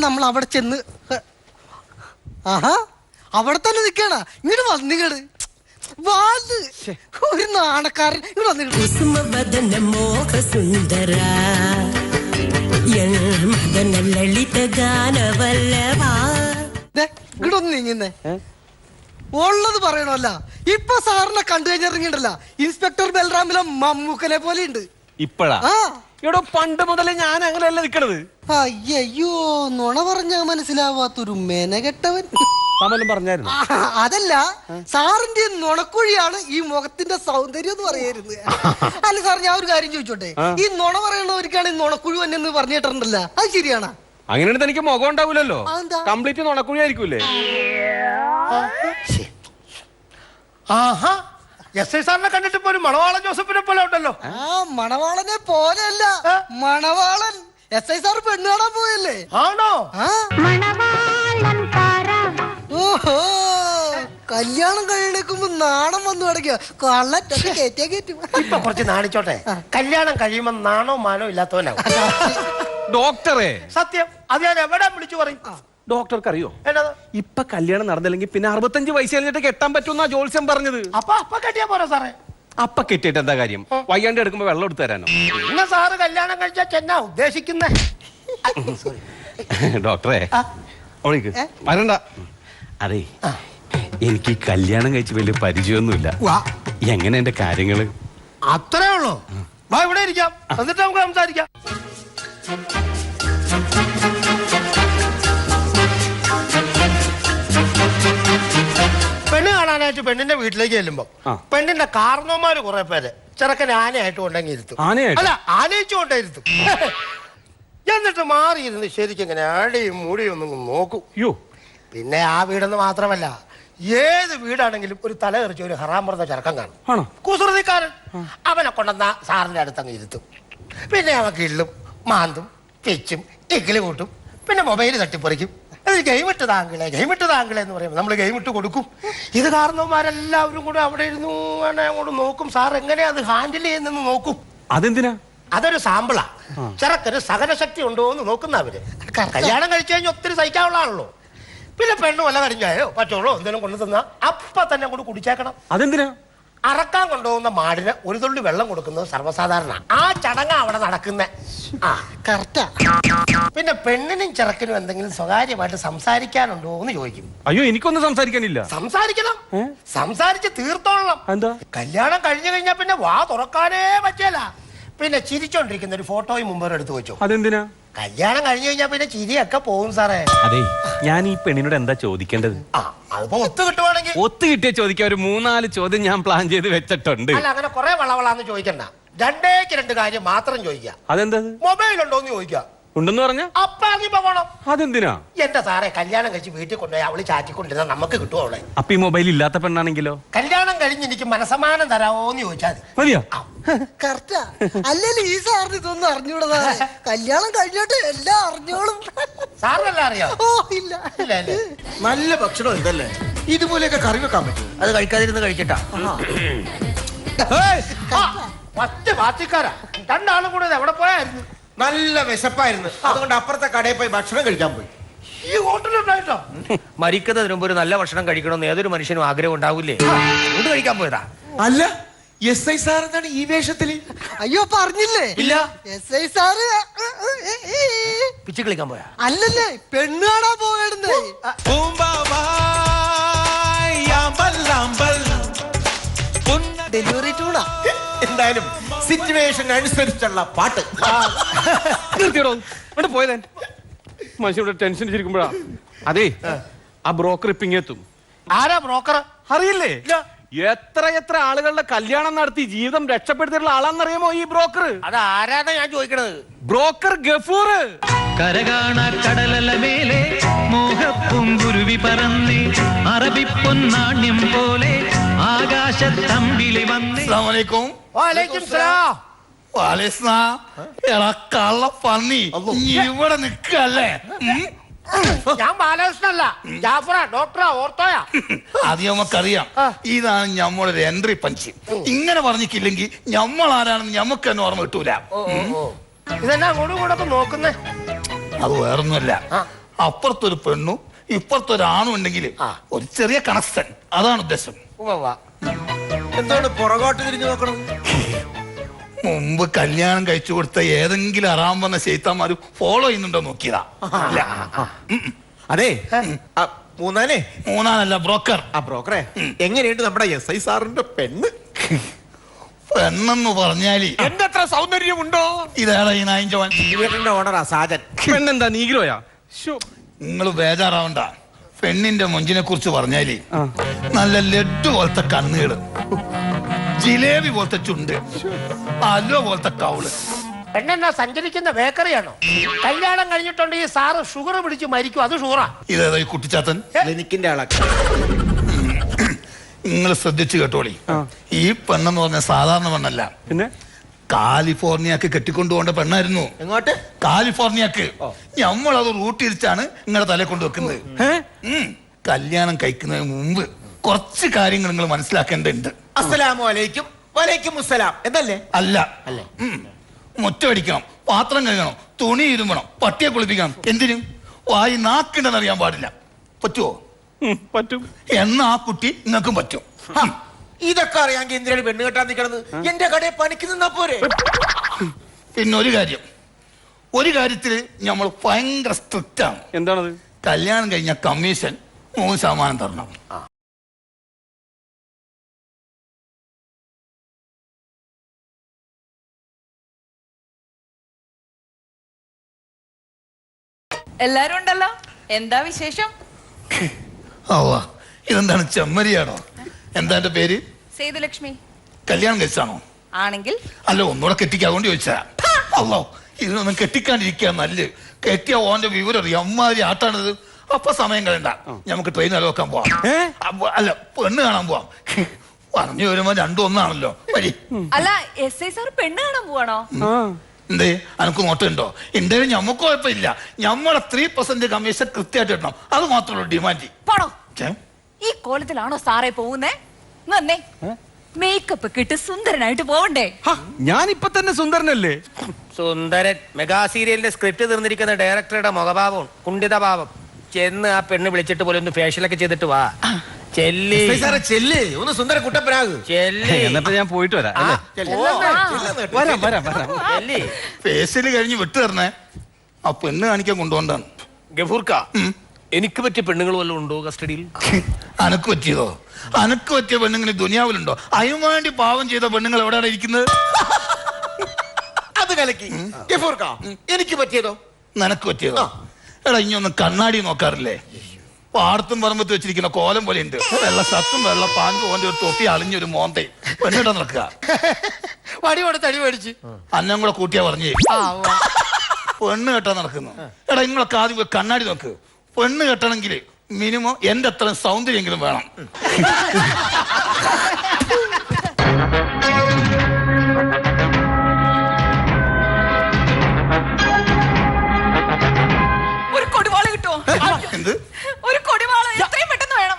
നമ്മൾ അവിടെ ചെന്ന് ആഹാ അവിടെ തന്നെ നിൽക്കണ ഇങ്ങോട്ട് വന്നിങ്ങട് ഒരു നാണക്കാരൻ ഇങ്ങോട്ട് വന്നിങ്ങട് ഇങ്ങോട്ടൊന്ന് നീങ്ങുന്നേ ഉള്ളത് പറയണല്ല. ഇപ്പൊ സാറിനെ കണ്ടു കഴിഞ്ഞിറങ്ങിണ്ടല്ല ഇൻസ്പെക്ടർ ബൽറാമിലെ മമ്മൂക്കനെ പോലെ ഉണ്ട് ഇപ്പഴാ. ഇവിടെ പണ്ട് മുതലേ ഞാൻ അങ്ങനെയല്ല നിക്കണത്. അയ്യോ നുണ പറഞ്ഞാ മനസ്സിലാവാത്തൊരു മെനകെട്ടവൻ. പറഞ്ഞായിരുന്നു അതല്ല, സാറിന്റെ നുണക്കുഴിയാണ് ഈ മുഖത്തിന്റെ സൗന്ദര്യം എന്ന് പറയായിരുന്നു. അല്ല സാർ, ഞാൻ ഒരു കാര്യം ചോദിച്ചോട്ടെ, ഈ നുണ പറയണവർക്കാണ് ഈ നുണക്കുഴി തന്നെ പറഞ്ഞു കേട്ടിട്ടുണ്ടല്ലോ, അത് ശരിയാണോ? അങ്ങനെയാണെങ്കിൽ എനിക്ക് മുഖം ഉണ്ടാവില്ലല്ലോ, complete Nunakkuzhi ആയിരിക്കൂലേ? Aaha, S I സാറിനെ കണ്ടിട്ട് ഇപ്പൊ ഒരു മണവാളൻ ജോസഫിനെ പോലെ ഉണ്ടല്ലോ. മണവാളനെ പോലെയല്ല, മണവാളൻ. എസ് ഐ സാർ പെണ്ണ് കാണാൻ പോയല്ലേ? ആണോ? ഓഹോ, കല്യാണം കഴിയണേക്കുമ്പോ നാണം വന്നു തുടങ്ങിയ കള്ളറ്റൊക്കെ കയറ്റിയാ കയറ്റും. ഇപ്പൊ കുറച്ച് നാണിച്ചോട്ടെ, കല്യാണം കഴിയുമ്പോ നാണോ മാനോ ഇല്ലാത്തവനാവും. ഡോക്ടറെ സത്യം, അത് ഞാൻ എവിടെ വിളിച്ചു പറയും. ഡോക്ടർക്ക് അറിയോ ഇപ്പൊ കല്യാണം നടന്നില്ലെങ്കിൽ പിന്നെ 65 വയസ്സ് കഴിഞ്ഞിട്ട് കെട്ടാൻ പറ്റുമെന്നാ ജോത്സ്യം പറഞ്ഞത്. അപ്പൊ കെട്ടിയാ പോരാ സാറേ? അപ്പൊ കെട്ടിയിട്ട് എന്താ കാര്യം? വയ്യാണ്ട് എടുക്കുമ്പോ വെള്ളം എടുത്തു തരാനോ? പിന്നെ സാറ് കല്യാണം കഴിച്ചാ ചെന്നാ ഉദ്ദേശിക്കുന്നേ? ഡോക്ടറെ വരണ്ട. അതെ, എനിക്ക് കല്യാണം കഴിച്ച് വലിയ പരിചയമൊന്നുമില്ല. എങ്ങനെ എന്റെ കാര്യങ്ങള്? അത്രേ ഉള്ളൂ. വാ, ഇവിടെ ഇരിക്കാം, എന്നിട്ട് നമുക്ക് സംസാരിക്കാം. പെണ്ണ് കാണാനായിട്ട് പെണ്ണിന്റെ വീട്ടിലേക്ക് ചെല്ലുമ്പോ പെണ്ണിന്റെ കാരണവന്മാര് കുറെ പേര് ചെറുക്കൻ ആനയായിട്ട് കൊണ്ടെങ്കിൽ ഇരുത്തും. അല്ല, ആനയിച്ചു കൊണ്ടേ ഇരുത്തും. എന്നിട്ട് മാറിയിരുന്ന് ശരിക്കും ഇങ്ങനെ ആടിയും മൂടിയും ഒന്നും നോക്കും. പിന്നെ ആ വീടെന്ന് മാത്രമല്ല, ഏത് വീടാണെങ്കിലും ഒരു തല എറിച്ച ഒരു ഹറാമ്പറന്ന ചെറുക്കൻ കാണും, കുസൃതിക്കാരൻ. അവനെ കൊണ്ടുവന്ന സാറിന്റെ അടുത്തങ്ങ് ഇരുത്തും. പിന്നെ അവൻ കിള്ളും മാന്തും പിച്ചും ഇക്കിളി കൂട്ടും. പിന്നെ മൊബൈൽ തട്ടിപ്പറിക്കും. ഗെയിം ഇട്ട് താങ്കളെ എന്ന് പറയുമ്പോൾ നമ്മൾ ഗെയിം ഇട്ട് കൊടുക്കും. ഇത് കാരണവന്മാരെല്ലാവരും കൂടെ അവിടെ ഇരുന്നു അങ്ങോട്ട് നോക്കും. സാർ എങ്ങനെയാ അത് ഹാൻഡിൽ ചെയ്യുന്നെന്ന് നോക്കും. അതെന്തിനാ? അതൊരു സാമ്പിളാ. ചെറുക്കൊരു സഹനശക്തി ഉണ്ടോ എന്ന് നോക്കുന്ന അവര്. കല്യാണം കഴിച്ചു കഴിഞ്ഞാൽ ഒത്തിരി സഹിക്കാനുള്ളതാണല്ലോ. പിന്നെ പെണ്ണ് വല്ല കരിഞ്ഞായോ പച്ചോളോ എന്തെങ്കിലും കൊണ്ടു തന്നാ അപ്പൊ തന്നെ കൊണ്ട് കുടിച്ചേക്കണം. അതെന്തിനാ? അറക്കാൻ കൊണ്ടുപോകുന്ന മാടിന് ഒരു തുള്ളി വെള്ളം കൊടുക്കുന്നത് സർവ്വസാധാരണ. ആ ചടങ്ങാ അവിടെ നടക്കുന്നേ. പിന്നെ പെണ്ണിനും ചെറുക്കനും എന്തെങ്കിലും സ്വകാര്യമായിട്ട് സംസാരിക്കാനുണ്ടോ എന്ന് ചോദിക്കും. അയ്യോ, എനിക്കൊന്നും സംസാരിക്കാനില്ല. സംസാരിക്കണം, സംസാരിച്ച് തീർത്തോളണം. കല്യാണം കഴിഞ്ഞു കഴിഞ്ഞാൽ പിന്നെ വാ തുറക്കാനേ പറ്റില്ല. പിന്നെ ചിരിച്ചോണ്ടിരിക്കുന്ന ഒരു ഫോട്ടോയും മുമ്പ് എടുത്തു വെച്ചോ. അതെന്തിനാ? കല്യാണം കഴിഞ്ഞു കഴിഞ്ഞാൽ പിന്നെ ചിരിയൊക്കെ പോകും സാറേ. അതെ, ഞാൻ ഈ പെണ്ണിനോട് എന്താ ചോദിക്കേണ്ടത്? അതിപ്പോ ഒത്തു കിട്ടുവാണെങ്കിൽ ഒത്തു കിട്ടിയ ചോദിക്കാൻ ഒരു 3-4 ചോദ്യം ഞാൻ പ്ലാൻ ചെയ്ത് വെച്ചിട്ടുണ്ട്. അല്ല, അങ്ങനെ കുറെ വളവളാന്ന് ചോദിക്കണ്ട. 2 കാര്യം മാത്രം ചോദിക്കാം. അതെന്താ? മൊബൈൽ ഉണ്ടോന്ന് ചോദിക്കാം. ഉണ്ടെന്ന് പറഞ്ഞ അപ്പാക്കി പോകണം. അതെന്തിനാ? എന്റെ സാറേ, കല്യാണം കഴിച്ച് വീട്ടിൽ കൊണ്ടുപോയി അവള് ചാറ്റിക്കൊണ്ടിരുന്ന നമുക്ക് കിട്ടുമോ അവളെ? അപ്പൊ ഈ മൊബൈൽ ഇല്ലാത്ത പെണ്ണാണെങ്കിലോ? കല്യാണം കഴിഞ്ഞ് എനിക്ക് മനസമാനം തരാവോന്ന് ചോദിച്ചാൽ മതിയോ? കറക്റ്റാ. അല്ലെങ്കിൽ ഈ സാറിന് ഇതൊന്നും അറിഞ്ഞൂടാ. കല്യാണം കഴിഞ്ഞിട്ട് എല്ലാം അറിഞ്ഞോളും. സാറിനെല്ലാം അറിയാം. ഓ ഇല്ല. നല്ല ഭക്ഷണം എന്തല്ലേ, ഇതുപോലെയൊക്കെ കറി വെക്കാൻ പറ്റും. അത് കഴിക്കാതിരുന്ന് കഴിച്ചിട്ടാ. മറ്റ് പാർട്ടിക്കാരാ 2 ആളും കൂടെ എവിടെ പോയായിരുന്നു? നല്ല വിശപ്പായിരുന്നു, അതുകൊണ്ട് അപ്പുറത്തെ കടയിൽ പോയി ഭക്ഷണം കഴിക്കാൻ പോയി. ഈ ഹോട്ടലുണ്ടായിട്ടോ? മരിക്കുന്നതിന് മുമ്പ് ഒരു നല്ല ഭക്ഷണം കഴിക്കണമെന്ന് ഏതൊരു മനുഷ്യനും ആഗ്രഹം ഉണ്ടാവില്ലേ? ഫുഡ് കഴിക്കാൻ പോയതാ. അല്ല, എസ് ഐ സാർ എന്താണ് ഈ വേഷത്തില്? അയ്യോ, പറഞ്ഞില്ലേ? ഇല്ല. എസ് ഐ സാറ് പിച്ച് കളിക്കാൻ പോയാ? അല്ലല്ലേ, പെണ്ണ് കാണാൻ പോയിരുന്നേ. ഡെലിവറി ടൂണാ. എന്തായാലും സിറ്റുവേഷൻ അനുസരിച്ചുള്ള പാട്ട്. പോയതേ മനുഷ്യരുടെ ടെൻഷൻ ഇരിക്കുമ്പോഴാ. അതെ, ആ ബ്രോക്കർ ഇപ്പിങ്ങെത്തും. ആരാ ബ്രോക്കർ? അറിയില്ലേ? എത്ര ആളുകളുടെ കല്യാണം നടത്തി ജീവിതം രക്ഷപ്പെടുത്തിയിട്ടുള്ള ആളാന്നറിയാമോ ഈ ബ്രോക്കർ? അത് ആരാന്നാ ഞാൻ ചോദിക്കണത്. ബ്രോക്കർ ഗഫൂർ. കരകാണ കടലല മേലെ മോഹപ്പൂങ്കുരുവി പറന്നേ അറബിപ്പൊന്നാണ്യം പോലെ ആകാശത്തമ്പിളി വന്നേ. വലൈക്കും സലാം. കള്ള പന്നി ഇവിടെ നിക്കല്ലേ? ഞാൻ ബാലകൃഷ്ണല്ല, ജാഫറ, ഡോക്ടറാ, ഓർത്തോയാ. അത് നമുക്കറിയാം. ഇതാണ് ഞമ്മളൊരു എൻട്രി പഞ്ച്. ഇങ്ങനെ പറഞ്ഞിട്ടില്ലെങ്കിൽ ഞമ്മൾ ആരാണെന്ന് ഞമ്മക്ക് തന്നെ ഓർമ്മ കിട്ടൂല. ഇതെല്ലാം അങ്ങോട്ടും ഇങ്ങോട്ടൊക്കെ നോക്കുന്നേ. അത് വേറൊന്നുമല്ല, അപ്പുറത്തൊരു പെണ്ണും ഇപ്പുറത്തൊരാണും ഉണ്ടെങ്കിൽ ഒരു ചെറിയ കണക്ഷൻ, അതാണ് ഉദ്ദേശം. എന്താണ് പുറകോട്ട് തിരിഞ്ഞു നോക്കണം? മുമ്പ് കല്യാണം കഴിച്ചു കൊടുത്ത ഏതെങ്കിലും അറാം വന്ന ശൈത്താന്മാര് ഫോളോ ചെയ്യുന്നുണ്ടോ നോക്കിയതാ. അതെ മൂന്നാനല്ല, ബ്രോക്കർ. ആ ബ്രോക്കറെ, എങ്ങനെയുണ്ട് നമ്മുടെ SI സാറിന്റെ പെണ്ണ്? പെണ്ണെന്ന് പറഞ്ഞാല് എന്റെ അത്ര സൗന്ദര്യമുണ്ടോ? ഇതേടാ ഈ നായിഞ്ചവൻ. വീടിന്റെ ഓണറാ സാജൻ. പെണ്ണെന്താ നീഗ്രോയാ? നിങ്ങൾ ബേജാറാവണ്ട. പെണ്ണിന്റെ മൊഞ്ചിനെ കുറിച്ച് പറഞ്ഞാല് നല്ല ലഡ്ഡു പോലത്തെ കണ്ണുകള്, ജിലേബി പോലത്തെ ചുണ്ട്, അലുവ പോലത്തെ കൗള്. പെണ്ണെന്നാ സഞ്ചരിക്കുന്ന ബേക്കറിയാണോ? കല്യാണം കഴിഞ്ഞിട്ടുണ്ടെങ്കിൽ സാറ് ഷുഗർ പിടിച്ച് മരിക്കും, അത് ഷുഗറാ. ഇതേതാ ഈ കുട്ടിച്ചാത്തൻ? ക്ലിനിക്കിന്റെ ആളാ. നിങ്ങൾ ശ്രദ്ധിച്ചു കേട്ടോളി. ഈ പെണ്ണെന്ന് പറഞ്ഞ സാധാരണ പെണ്ണല്ല, പിന്നെ കാലിഫോർണിയക്ക് കെട്ടിക്കൊണ്ടുപോകേണ്ട പെണ്ണായിരുന്നു. എങ്ങോട്ട്? കാലിഫോർണിയക്ക്. നമ്മളത് റൂട്ട് തിരിച്ചാണ് നിങ്ങളുടെ തലയെ കൊണ്ട് വെക്കുന്നത്. കല്യാണം കഴിക്കുന്നതിന് മുമ്പ് കുറച്ച് കാര്യങ്ങൾ നിങ്ങൾ മനസ്സിലാക്കേണ്ടതുണ്ട്. അസ്സലാമു അലൈക്കും. വലൈക്കും അസ്സലാം എന്നല്ലേ? അല്ല, മുറ്റമടിക്കണം, പാത്രം കഴുകണം, തുണി ഇരുമ്പണം, പട്ടിയെ കുളിപ്പിക്കണം. എന്തിനും? വായി നാക്കിണ്ടെന്നറിയാൻ പാടില്ല. പറ്റുമോ? പറ്റും. എന്നാ ആ കുട്ടി നിങ്ങൾക്കും പറ്റും. ഇതൊക്കെ അറിയാമെങ്കിൽ എന്തിനാണ് പെണ്ണ് കെട്ടാൻ നിൽക്കണത്? എന്റെ കടയിൽ പണിക്ക് നിന്നാ പോരെ? പിന്നെ ഒരു കാര്യത്തില് നമ്മൾ ഭയങ്കര സ്ട്രിക്റ്റ് ആണ്. എന്താണത്? കല്യാണം കഴിഞ്ഞ കമ്മീഷൻ 3% തരണം. എല്ലാരും ഉണ്ടല്ലോ. എന്താ വിശേഷം? ഇതെന്താണ്, ചെമ്മരിയാണോ? എന്താ എന്റെ പേര്? സേതുലക്ഷ്മി. കല്യാണം കഴിച്ചാണോ? ആണെങ്കിൽ അല്ല, ഒന്നുകൂടെ കെട്ടിക്കാതുകൊണ്ട് ചോദിച്ചാ. അല്ലോ, ഇതിനൊന്നും കെട്ടിക്കാണ്ടിരിക്കുക നല്ല. കെട്ടിയ ഓന്റെ വിവരം അറിയാം. അമ്മാതിരി ആട്ടാണിത്. അപ്പൊ സമയം കളയണ്ട, നമുക്ക് ട്രെയിൻ നിലവെക്കാൻ പോവാം. അല്ല, പെണ്ണ് കാണാൻ പോവാം. പറഞ്ഞു വരുമ്പോ രണ്ടും ഒന്നാണല്ലോ. വരി. അല്ല, SI സാർ പെണ്ണ് കാണാൻ പോവാണോ? എന്തേ, അനക്ക് നോട്ടുണ്ടോ? എന്റെ ഞമ്മക്ക് കുഴപ്പമില്ല. ഞമ്മളെ 3% കമ്മീഷൻ കൃത്യമായിട്ട് ഇടണം. അത് മാത്രമല്ലോ ഡിമാൻഡ്. പോണോ? ഈ കോലത്തിലാണോ സാറേ പോകുന്നേ? വന്നേ, മേക്കപ്പ് കിട്ട് സുന്ദരനായിട്ട് പോവണ്ടേ? ഞാനിപ്പൊ തന്നെ സുന്ദരനല്ലേ? സുന്ദരൻ മെഗാ സീരിയലിന്റെ സ്ക്രിപ്റ്റ് തീർന്നിരിക്കുന്ന ഡയറക്ടറുടെ മുഖഭാവം, കുണ്ഠിതഭാവം. ചെന്ന് ആ പെണ്ണ് വിളിച്ചിട്ട് പോലെ ഒന്ന് ഫേഷ്യലൊക്കെ ചെയ്തിട്ട് വാ. ചെല്ലി ചെല്ല്, ഒന്ന് സുന്ദര കുട്ടപ്പനാക്. ചെല്ലി. എന്നിട്ട് ഞാൻ പോയിട്ട് വരാം. ഫേഷ്യല് കഴിഞ്ഞ് വിട്ടു തരണേ. ആ പെണ്ണ് കാണിക്കാൻ കൊണ്ടുപോണ്ടാണ്. ഗഫൂർക്ക, എനിക്ക് പറ്റിയ പെണ്ണുങ്ങൾ വല്ലതും ഉണ്ടോ കസ്റ്റഡിയിൽ? അനക്ക് പറ്റിയതോ? അനക്ക് പറ്റിയ പെണ്ണുങ്ങൾ ദുനിയാവിലുണ്ടോ? അതിനു വേണ്ടി പാവം ചെയ്ത പെണ്ണുങ്ങൾ എവിടെയാണ് ഇരിക്കുന്നത്? അത് കലക്കി. എനിക്ക് പറ്റിയതോ? നിനക്ക് പറ്റിയതോ? എടാ, ഇനി ഒന്ന് കണ്ണാടി നോക്കാറില്ലേ? പാടത്തും പറമ്പത്ത് വെച്ചിരിക്കുന്ന കോലം പോലെ ഉണ്ട്. വെള്ള ഷർട്ടും വെള്ള പാൻറ്റും ഓന്റെ ഒരു തൊപ്പി അളിഞ്ഞൊരു മോന്തേ പെണ്ണിട്ടാ നടക്കുക. വടിയോടെ തടി മേടിച്ച് അന്നം കൂടെ കൂട്ടിയാ പറഞ്ഞേ പെണ്ണ് കെട്ടാൻ നടക്കുന്നു. എടാ, നിങ്ങളൊക്കെ ആദ്യം പോയി കണ്ണാടി നോക്ക്. പെണ്ണ് കെട്ടണമെങ്കിൽ മിനിമം എന്റെ അത്ര സൗന്ദര്യമെങ്കിലും വേണം. ഒരു കൊടിവാള് കിട്ടുമോ? എന്ത്? ഒരു കൊടിവാള് എത്രയും പെട്ടെന്ന് വേണം.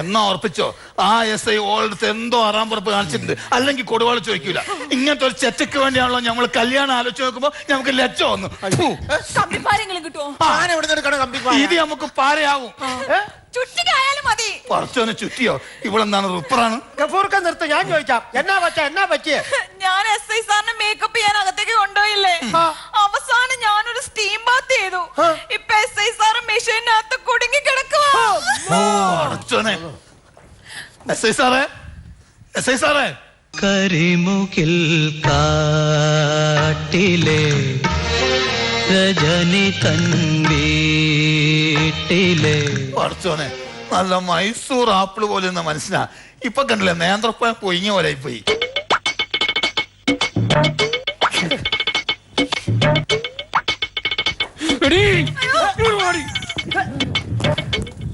എന്നാ ഉറപ്പിച്ചോ? ആ SI ഓൾഡത്ത് എന്തോ ആറാമ്പുറപ്പ് കാണിച്ചിട്ടുണ്ട്. അല്ലെങ്കിൽ കൊടുവാള് ചോദിക്കൂല. ഇങ്ങനത്തെ ഒരു ചെറ്റയ്ക്ക് വേണ്ടിയാണല്ലോ നമ്മൾ കല്യാണം ആലോചിച്ച് നോക്കുമ്പോ നമുക്ക് ലജ്ജ വന്നു. കമ്പിപ്പാരെങ്കിലും കിട്ടുമോ? ഇത് നമുക്ക് പാരയാവും. ചുറ്റിക്കായാലും മതി. പറച്ചോനെ ചുറ്റിയോ? ഇവളെന്താണ്, റിപ്പറാണ്? ഗഫൂർക്ക നിർത്ത്, ഞാൻ ചോദിക്കാം. എന്നാ പറ്റിയേ? ഞാൻ SI സാറിനെ മേക്കപ്പ് ചെയ്യാൻ അകത്തേക്ക് കൊണ്ടുപോയില്ലേ, അവസാനം ഞാനൊരു സ്റ്റീം ബാത്ത് ചെയ്തു. ഇപ്പൊ SI സാറ് മെഷീനകത്ത് കുടുങ്ങി കിടക്കുവാ. പറച്ചോനെ. SI സാറേ, കരിമുകിൽ കാട്ടിലെ രജനി തൻവീട്ടിലെ. പറച്ചോനെ, നല്ല മൈസൂർ ആപ്പിള് പോലെ എന്ന മനസ്സിലാ. ഇപ്പൊ കണ്ടില്ലേ, നേന്ത്രപ്പഴം പൊയിഞ്ഞ പോലെ പോയി.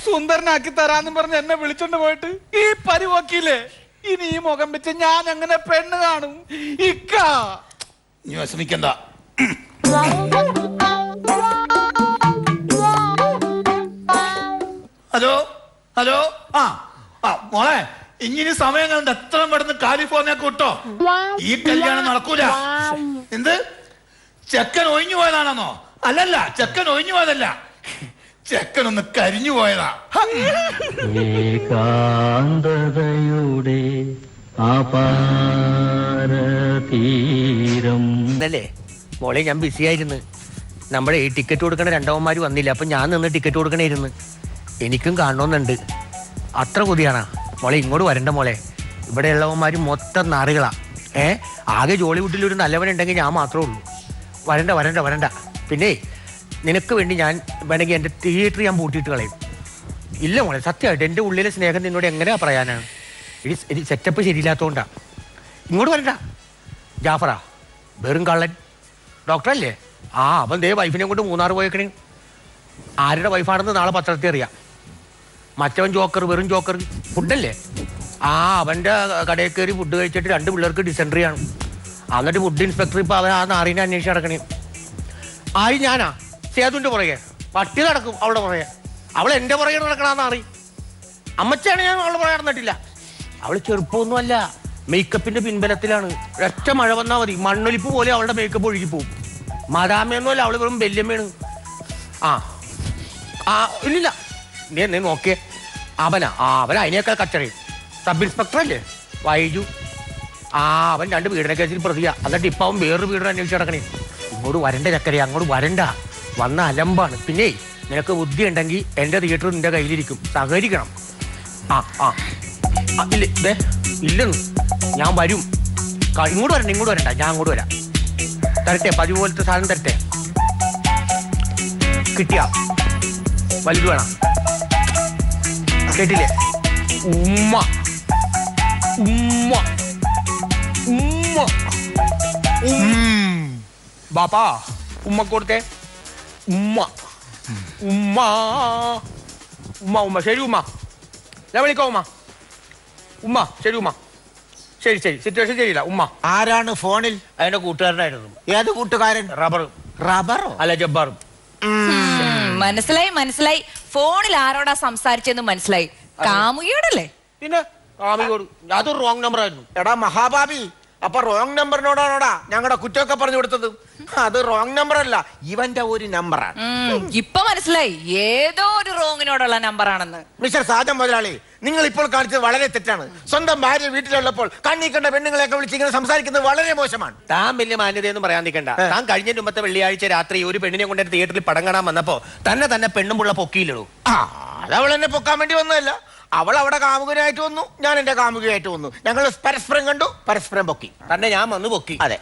സുന്ദരനാക്കി തരാന്ന് പറഞ്ഞ് എന്നെ വിളിച്ചോണ്ട് പോയിട്ട് ഈ പരിവാക്കിയില്ലേ? ഇനി ഈ മുഖം വെച്ച് ഞാൻ എങ്ങനെ പെണ്ണ് കാണും? ഇക്ക, നീ വിഷമിക്കണ്ട. ഹലോ. മോളെ, ഇങ്ങനെ സമയം കണ്ട് എത്ര പെട്ടെന്ന് കാലിഫോർണിയക്ക് വിട്ടോ. ഈ കല്യാണം നടക്കൂല. എന്ത്? ചെക്കൻ ഒഴിഞ്ഞു പോയതാണെന്നോ? അല്ലല്ല, ചെക്കൻ ഒഴിഞ്ഞു പോയതല്ല. ചെക്കനൊന്ന് കരിഞ്ഞു പോയതാ. ഏകാന്തതയുടെ അപാരതീരം. അല്ലേ മോളെ, ഞാൻ ബിസി ആയിരുന്നു. നമ്മുടെ ഈ ടിക്കറ്റ് കൊടുക്കണ രണ്ടവന്മാര് വന്നില്ല, അപ്പൊ ഞാൻ നിന്ന് ടിക്കറ്റ് കൊടുക്കണായിരുന്നു. എനിക്കും കാണണമെന്നുണ്ട്. അത്ര കൊതിയാണാ മോളെ. ഇങ്ങോട്ട് വരണ്ട മോളെ. ഇവിടെ ഉള്ളവന്മാര് മൊത്തം നാറുകളാ. ആകെ ജോളിവുഡിൽ ഒരു നല്ലവനുണ്ടെങ്കിൽ ഞാൻ മാത്രമേ ഉള്ളൂ. വരണ്ട വരണ്ട വരണ്ട. പിന്നെ നിനക്ക് വേണ്ടി ഞാൻ വേണമെങ്കിൽ എൻ്റെ തിയേറ്റർ ഞാൻ പൂട്ടിയിട്ട് കളയും. ഇല്ല മോളെ, സത്യമായിട്ട് എൻ്റെ ഉള്ളിലെ സ്നേഹം നിന്നോട് എങ്ങനെയാ പറയാനാണ്? ഇത് സെറ്റപ്പ് ശരിയില്ലാത്തതുകൊണ്ടാ. ഇങ്ങോട്ട് വരണ്ട. ജാഫറാ വെറും കള്ളൻ. ഡോക്ടറല്ലേ? അവൻ ദേ വൈഫിനെ കൊണ്ട് മൂന്നാർ പോയേക്കണേ. ആരുടെ വൈഫാണെന്ന് നാളെ പത്രത്തിൽ അറിയാം. മറ്റവൻ ജോക്കർ, വെറും ജോക്കർ. ഫുഡല്ലേ? അവൻ്റെ കടയിൽ കയറി ഫുഡ് കഴിച്ചിട്ട് 2 പിള്ളേർക്ക് ഡിസെൻട്രി ആണ്. എന്നിട്ട് ഫുഡ് ഇൻസ്പെക്ടർ ഇപ്പൊ അവൻ ആ നാറിനെ അന്വേഷിച്ച് നടക്കണേ. ഞാനാ സേതുവിന്റെ പുറകെ പട്ടി നടക്കും അവളുടെ പുറകെ. അവൾ എന്റെ പുറകെ നടക്കണ നാറി. അമ്മച്ചാണ് ഞാൻ അവളുടെ പുറകെ നടന്നിട്ടില്ല. അവള് ചെറുപ്പമൊന്നുമല്ല, മേക്കപ്പിന്റെ പിൻബലത്തിലാണ്. ഒറ്റ മഴ വന്നാൽ മതി, മണ്ണൊലിപ്പ് പോലെ അവളുടെ മേക്കപ്പ് ഒഴുകിപ്പോവും. മദാമയൊന്നുമല്ല, അവള് വെറും ബല്യമ്മയാണ്. ഇല്ലില്ല, നീ നോക്കിയേ. അവൻ അതിനേക്കാൾ കച്ചറയും. സബ് ഇൻസ്പെക്ടർ അല്ലേ വൈജു? അവൻ 2 പീഡന കേസിൽ പ്രതിയാ. എന്നിട്ട് ഇപ്പൊ അവൻ വേറൊരു പീഡനം അന്വേഷിച്ച് നടക്കണേ. ഇങ്ങോട്ട് വരണ്ട ചക്കരേ, അങ്ങോട്ട് വരണ്ട. വന്ന അലമ്പാണ്. പിന്നെ നിനക്ക് ബുദ്ധി ഉണ്ടെങ്കിൽ എന്റെ തിയേറ്റർ നിന്റെ കയ്യിലിരിക്കും, സഹകരിക്കണം. ഇല്ലെന്ന് ഞാൻ വരും. ഇങ്ങോട്ട് വരണ്ട, ഞാൻ അങ്ങോട്ട് വരാം. തരട്ടെ, 10 പോലത്തെ സാധനം തരട്ടെ. കിട്ടിയ വലുത് വേണം. കേട്ടില്ലേ? ഉമ്മ ഉമ്മ ഉമ്മ ബാപ്പാ, ഉമ്മ കൊടുത്തേ. ഉമ്മ ഉമ്മ ഉമ്മ ഉമ്മ. ശരി ഉമ്മ, ഞാൻ വിളിക്കാം ഉമ്മ. ഉമ്മ ശരി ഉമ്മ. ശരി സിറ്റുവേഷൻ ശരിയില്ല ഉമ്മ. ആരാണ് ഫോണിൽ? അതിന്റെ കൂട്ടുകാരനായിരുന്നു. ഏത് കൂട്ടുകാരൻ? റബ്ബറോ? അല്ല, ജബ്ബാറും. മനസ്സിലായി. ഫോണിൽ ആരോടാ സംസാരിച്ചെന്ന് മനസ്സിലായി. കാമുകിയോടല്ലേ? പിന്നെ കാമുകിയോട്. അത് റോങ് നമ്പർ ആയിരുന്നു. എടാ മഹാഭാവി, അപ്പൊ റോങ് നമ്പറിനോടാണോടാ ഞങ്ങളുടെ കുറ്റമൊക്കെ പറഞ്ഞു കൊടുത്തത്? അത് റോങ് നമ്പർ അല്ല, ഇവന്റെ ഒരു നമ്പറാണ്. ഇപ്പൊ മനസ്സിലായി ഏതോ ഒരു റോങ്ങിനോടുള്ള നമ്പറാണെന്ന്. മിസ്റ്റർ സാജൻ മുതലാളി, നിങ്ങൾ ഇപ്പോൾ കാണിച്ചത് വളരെ തെറ്റാണ്. സ്വന്തം ഭാര്യ വീട്ടിലുള്ളപ്പോൾ കണ്ണീ കണ്ട പെണ്ണുങ്ങളെയൊക്കെ വിളിച്ച് ഇങ്ങനെ സംസാരിക്കുന്നത് വളരെ മോശമാണ്. താൻ വലിയ മാന്യതയൊന്നും പറയാൻ നിൽക്കണ്ട. താൻ കഴിഞ്ഞ മുമ്പത്തെ വെള്ളിയാഴ്ച രാത്രി ഒരു പെണ്ണിനെ കൊണ്ട് തിയേറ്ററിൽ പടം കാണാൻ വന്നപ്പോ തന്നെ പെണ്ണുമുള്ള പൊക്കിയില്ലടൂ. അതവൾ എന്നെ പൊക്കാൻ വേണ്ടി വന്നതല്ല. അവൾ അവിടെ കാമുകനായിട്ട് വന്നു, ഞാൻ എന്റെ കാമുകയായിട്ട് വന്നു. ഞങ്ങൾ പരസ്പരം കണ്ടു, പരസ്പരം പൊക്കി. തന്നെ ഞാൻ വന്ന് പൊക്കി. അതെ,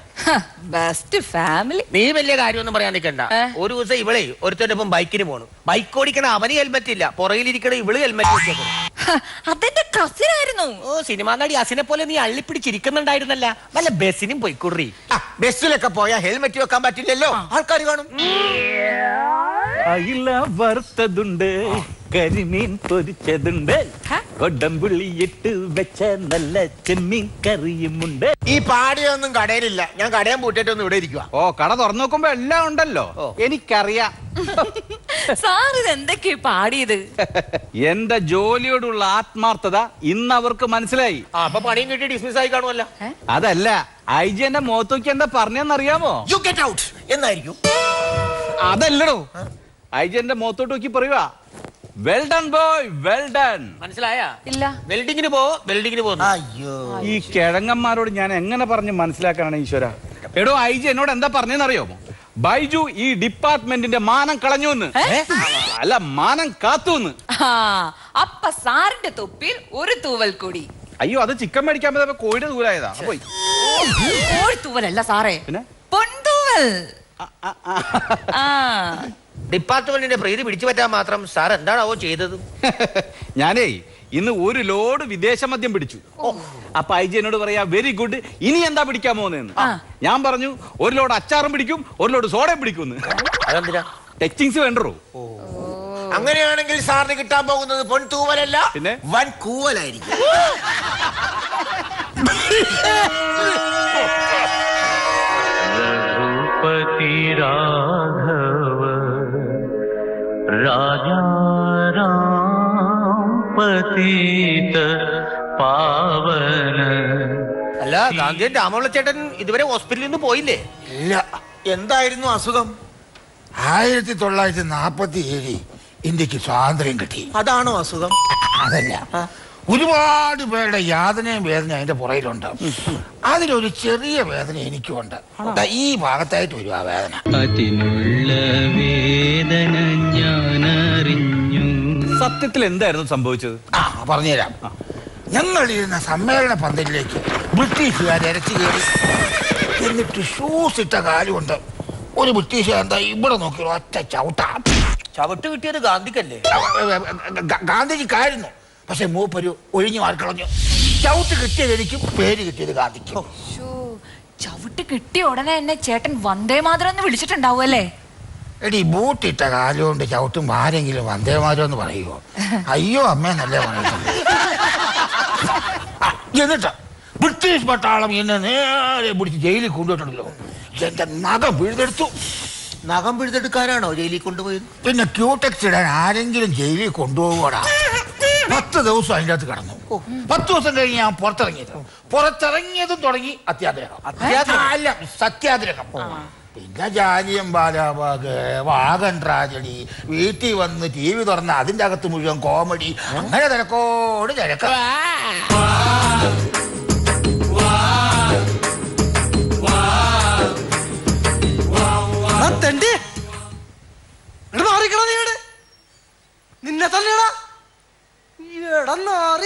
ബെസ്റ്റ് ഫാമിലി. നീ വലിയ കാര്യമൊന്നും പറയാൻ നിൽക്കണ്ട. ഒരു ദിവസം ഇവളെ ഒരുത്തന്റെ ഒപ്പം ബൈക്കിന് പോണു. ബൈക്ക് ഓടിക്കണ അവന് ഹെൽമെറ്റ് ഇല്ല, പുറകിലിരിക്കണ ഇവള് ഹെൽമെറ്റ് വെച്ചേക്കണം. അതെന്റെ കസിൻ ആയിരുന്നു. സിനിമാ നടി അസിനെ പോലെ നീ അള്ളിപ്പിടിച്ചിരിക്കുന്നുണ്ടായിരുന്നല്ല. വല്ല ബസ്സിനും പോയിക്കൂറി. ബസ്സിലൊക്കെ പോയാൽ ഹെൽമെറ്റ് വെക്കാൻ പറ്റില്ലല്ലോ, ആൾക്കാർ കാണും. അയില വറുത്തതുണ്ട്, കരിമീൻ പൊരിച്ചതുണ്ട്, കൊടംപുള്ളി ഇട്ട് വെച്ച നല്ല ചെമ്മീൻ കറിയുമുണ്ട്. ഈ പാടിയൊന്നും കടയിലില്ല, ഞാൻ കടയാൻ പൂട്ടിട്ടൊന്നും ഇവിടെ ഇരിക്കുക. കട തുറന്നു നോക്കുമ്പോ എല്ലാം ഉണ്ടല്ലോ. എനിക്കറിയാം. സാർ ഇത് എന്തൊക്കെയാ പാടിയത്? എന്റെ ജോലിയോടുള്ള ആത്മാർത്ഥത ഇന്ന് അവർക്ക് മനസ്സിലായി. അപ്പൊ പണിയും കിട്ടി ഡിസ്മിസ് ആയി കാണുമല്ല. അതല്ല, ഐജി എന്റെ മുഖത്തോക്കി എന്താ പറഞ്ഞെന്നറിയാമോ? യു ഗെറ്റ് ഔട്ട് എന്നായിരിക്കും. അതല്ലടോ, ഐജി എന്റെ മുഖത്തോട്ട് നോക്കി പറയുവാ, well done boy, well done. മനസ്സിലായ? ഇല്ല. വെൽഡിങ്ങിന് പോകുന്നു. അയ്യോ, ഈ കിഴങ്ങന്മാരോട് ഞാൻ എങ്ങനെ പറഞ്ഞ് മനസ്സിലാക്കാനാണ് ഈശ്വര? എടോ, ഐജി എന്നോട് എന്താ പറഞ്ഞെന്നറിയാമോ? ബൈജു ഈ ഡിപ്പാർട്ട്മെന്റിന്റെ മാനം കളഞ്ഞു എന്ന്. അല്ല, മാനം കാത്തു എന്ന്. അപ്പ സാറിന്റെ തൊപ്പിൽ ഒരു തൂവൽ കൂടി. അയ്യോ, അത് ചിക്കൻ മേടിക്കാൻ പറ്റാ കോഴിയുടെ തൂവലായതാ. പോയി. കോഴി തൂവലല്ല സാറേ, പിന്നെ പൊൻതൂവൽ. ഡിപ്പാർട്ട്മെന്റിന്റെ പ്രീതി പിടിച്ചു പറ്റാൻ മാത്രം സാർ എന്താണാവോ ചെയ്തത്? ഞാനേ ഇന്ന് ഒരു ലോഡ് വിദേശ മദ്യം പിടിച്ചു. അപ്പൊ ഐജി എന്നോട് പറയാ, വെരി ഗുഡ്, ഇനി എന്താ പിടിക്കാൻ പോകുന്നതെന്ന്. ഞാൻ പറഞ്ഞു, ഒരു ലോഡ് അച്ചാറും പിടിക്കും, ഒരു ലോഡ് സോഡയും പിടിക്കുമെന്ന്. അതെന്തിനാ? ടച്ചിങ്സ് വേണ്ടോ? അങ്ങനെയാണെങ്കിൽ സാറിന് കിട്ടാൻ പോകുന്നത് പൊൻതൂവലല്ല, പിന്നെ വൻ കൂവലായിരിക്കും. രഘുപതി രാഘവ രാജാ രാം പതിത പാവന. അല്ല, ഗാന്ധിയൻ രാമപിള്ളച്ചേട്ടൻ ഇതുവരെ ഹോസ്പിറ്റലിൽ നിന്ന് പോയില്ലേ? ഇല്ല. എന്തായിരുന്നു അസുഖം? 1947 ഇന്ത്യക്ക് സ്വാതന്ത്ര്യം കിട്ടി. അതാണോ അസുഖം? അതല്ല, ഒരുപാട് പേരുടെ യാതനയും വേദന അതിന്റെ പുറയിലുണ്ട്. അതിലൊരു ചെറിയ വേദന എനിക്കുണ്ട്. ഈ ഭാഗത്തായിട്ട് വരും ആ വേദന. അതിനുള്ള വേദന ഞാൻ അറിഞ്ഞു. സത്യത്തിൽ എന്തായിരുന്നു സംഭവിച്ചത്? പറഞ്ഞുതരാം. ഞങ്ങൾ ഇരുന്ന സമ്മേളന പന്തലിലേക്ക് ബ്രിട്ടീഷുകാർ ഇരച്ചു കയറി. എന്നിട്ട് ഷൂസ് ഇട്ട കാലുകൊണ്ട് ഒരു ബ്രിട്ടീഷുകാർ എന്താ ഇവിടെ നോക്കി ഒറ്റ ചവിട്ടാ. ചവിട്ട് കിട്ടിയത് ഗാന്ധിക്കല്ലേ? ഗാന്ധിജിക്കായിരുന്നു. പക്ഷെ മൂപ്പര് ഒഴിഞ്ഞു മാറിക്കളഞ്ഞു. ചവിട്ട് കിട്ടിയത് എനിക്കും, പേര് കിട്ടിയത് ഗാന്ധിക്കും. ചവിട്ട് കിട്ടിയ ഉടനെ എന്നെ ചേട്ടൻ വന്ദേ മാതരം എന്ന് വിളിച്ചിട്ടുണ്ടാവുമല്ലേ? എടി, ബൂട്ടിട്ട കാലുകൊണ്ട് ചവിട്ടും ആരെങ്കിലും വന്ദേമാരോ എന്ന് പറയുമോ? അയ്യോ അമ്മേന്നല്ലേ പറയുന്നത്. എന്നിട്ട് ബ്രിട്ടീഷ് പട്ടാളം എന്നെ നേരെ പിടിച്ച് ജയിലിൽ കൊണ്ടുപോയിട്ടുണ്ടല്ലോ. എന്റെ നഖം പിഴുതെടുത്തു. നഖം പിഴുതെടുക്കാനാണോ ജയിലിൽ കൊണ്ടുപോയത്? പിന്നെ ക്യൂടെക്സ് ഇടാൻ ആരെങ്കിലും ജയിലിൽ കൊണ്ടുപോകൂടാ. 10 ദിവസം അതിൻ്റെ അകത്ത് കിടന്നു. 10 ദിവസം കഴിഞ്ഞ് ഞാൻ പുറത്തിറങ്ങിയതും തുടങ്ങി അത്യാഗ്രഹം. അല്ല, സത്യാഗ്രഹം. പിന്നെ ജാലിയൻ വാലാബാഗ്, വാഗൺ ട്രാജഡി, വീട്ടിൽ വന്ന് TV തുറന്ന് അതിൻ്റെ അകത്ത് മുഴുവൻ കോമഡി. അങ്ങനെ തിരക്കോട് തിരക്ക. നിന്നെ തന്നെയാ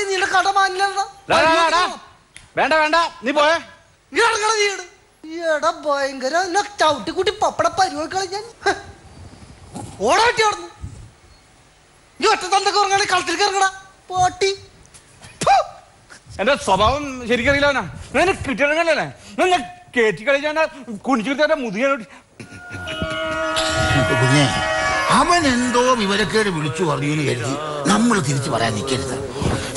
നിന്റെ കട മാനില്ല. വേണ്ട വേണ്ട, നീ പോയേ. ഭയങ്കര ചവിട്ടി കൂട്ടി പപ്പട പരിപാടി ഞാൻ ഓടാട്ടി ഓടുന്നു. നീ ഒറ്റ തന്റെ കുറങ്ങാണെ കളത്തിൽ കറങ്ങടാ പാട്ടി. എന്റെ സ്വഭാവം ശരിക്കറിയില്ല. കിട്ടിയിടങ്ങല്ലേ കേറ്റി കളിച്ചാണ്ട് കുണിച്ചു മുതിയോട്ട്. കുഞ്ഞെ, അവൻ എന്തോ വിവരക്കേട് വിളിച്ചു പറഞ്ഞു എന്ന് കരുതി നമ്മൾ തിരിച്ചു പറയാൻ നിൽക്കരുത്.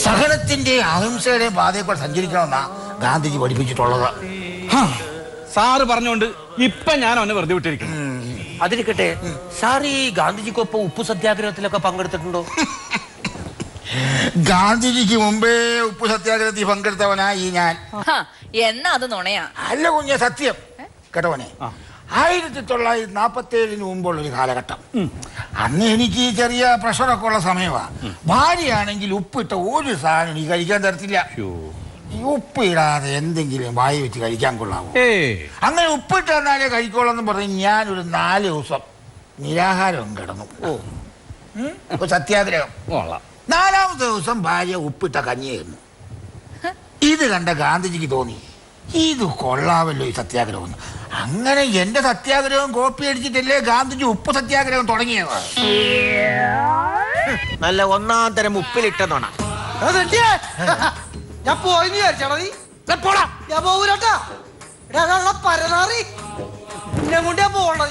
സഹനത്തിന്റെ അഹിംസയുടെ പാതയെ കൂടെ സഞ്ചരിക്കണമെന്നാ ഗാന്ധിജി പഠിപ്പിച്ചിട്ടുള്ളത്. സാറ് പറഞ്ഞോണ്ട് ഇപ്പൊ ഞാൻ അവനെ വെറുതെ വിട്ടിരിക്കുന്നു. അതിരിക്കട്ടെ, സാർ ഈ ഗാന്ധിജിക്കൊപ്പം ഉപ്പു സത്യാഗ്രഹത്തിലൊക്കെ പങ്കെടുത്തിട്ടുണ്ടോ? ഗാന്ധിജിക്ക് മുമ്പേ ഉപ്പു സത്യാഗ്രഹത്തിൽ പങ്കെടുത്തവനാ ഈ ഞാൻ. എന്നാ അത് നുണയാ? അല്ല കുഞ്ഞെ, സത്യം കേട്ടവനെ. 1947 മുമ്പുള്ള ഒരു കാലഘട്ടം. അന്ന് എനിക്ക് ചെറിയ പ്രഷറൊക്കെ ഉള്ള സമയമാണ്. ഭാര്യയാണെങ്കിൽ ഉപ്പിട്ട ഒരു സാധനം എനിക്ക് കഴിക്കാൻ തരത്തില്ല. ഉപ്പിടാതെ എന്തെങ്കിലും വായി വെച്ച് കഴിക്കാൻ കൊള്ളാമോ? അങ്ങനെ ഉപ്പിട്ട് തന്നാലേ കഴിക്കോളെന്ന് പറഞ്ഞ് ഞാനൊരു 4 ദിവസം നിരാഹാരം കിടന്നു. സത്യാഗ്രഹം. 4ാമത്തെ ദിവസം ഭാര്യ ഉപ്പിട്ട കഞ്ഞിയായിരുന്നു. ഇത് കണ്ട ഗാന്ധിജിക്ക് തോന്നി, ഇത് കൊള്ളാമല്ലോ ഈ സത്യാഗ്രഹം. അങ്ങനെ എന്റെ സത്യാഗ്രഹം കോപ്പി അടിച്ചിട്ടല്ലേ ഗാന്ധിജി ഉപ്പ് സത്യാഗ്രഹം തുടങ്ങിയത്. നല്ല 1ാം തരം ഉപ്പിലിട്ട നുണ. ഞാൻ പോയി വിചാരിച്ചാടാ നീ? ഞാൻ പോകൂലട്ടാ. പരനാറി എന്നെ കൊണ്ട് ഞാൻ പോകണ്ട.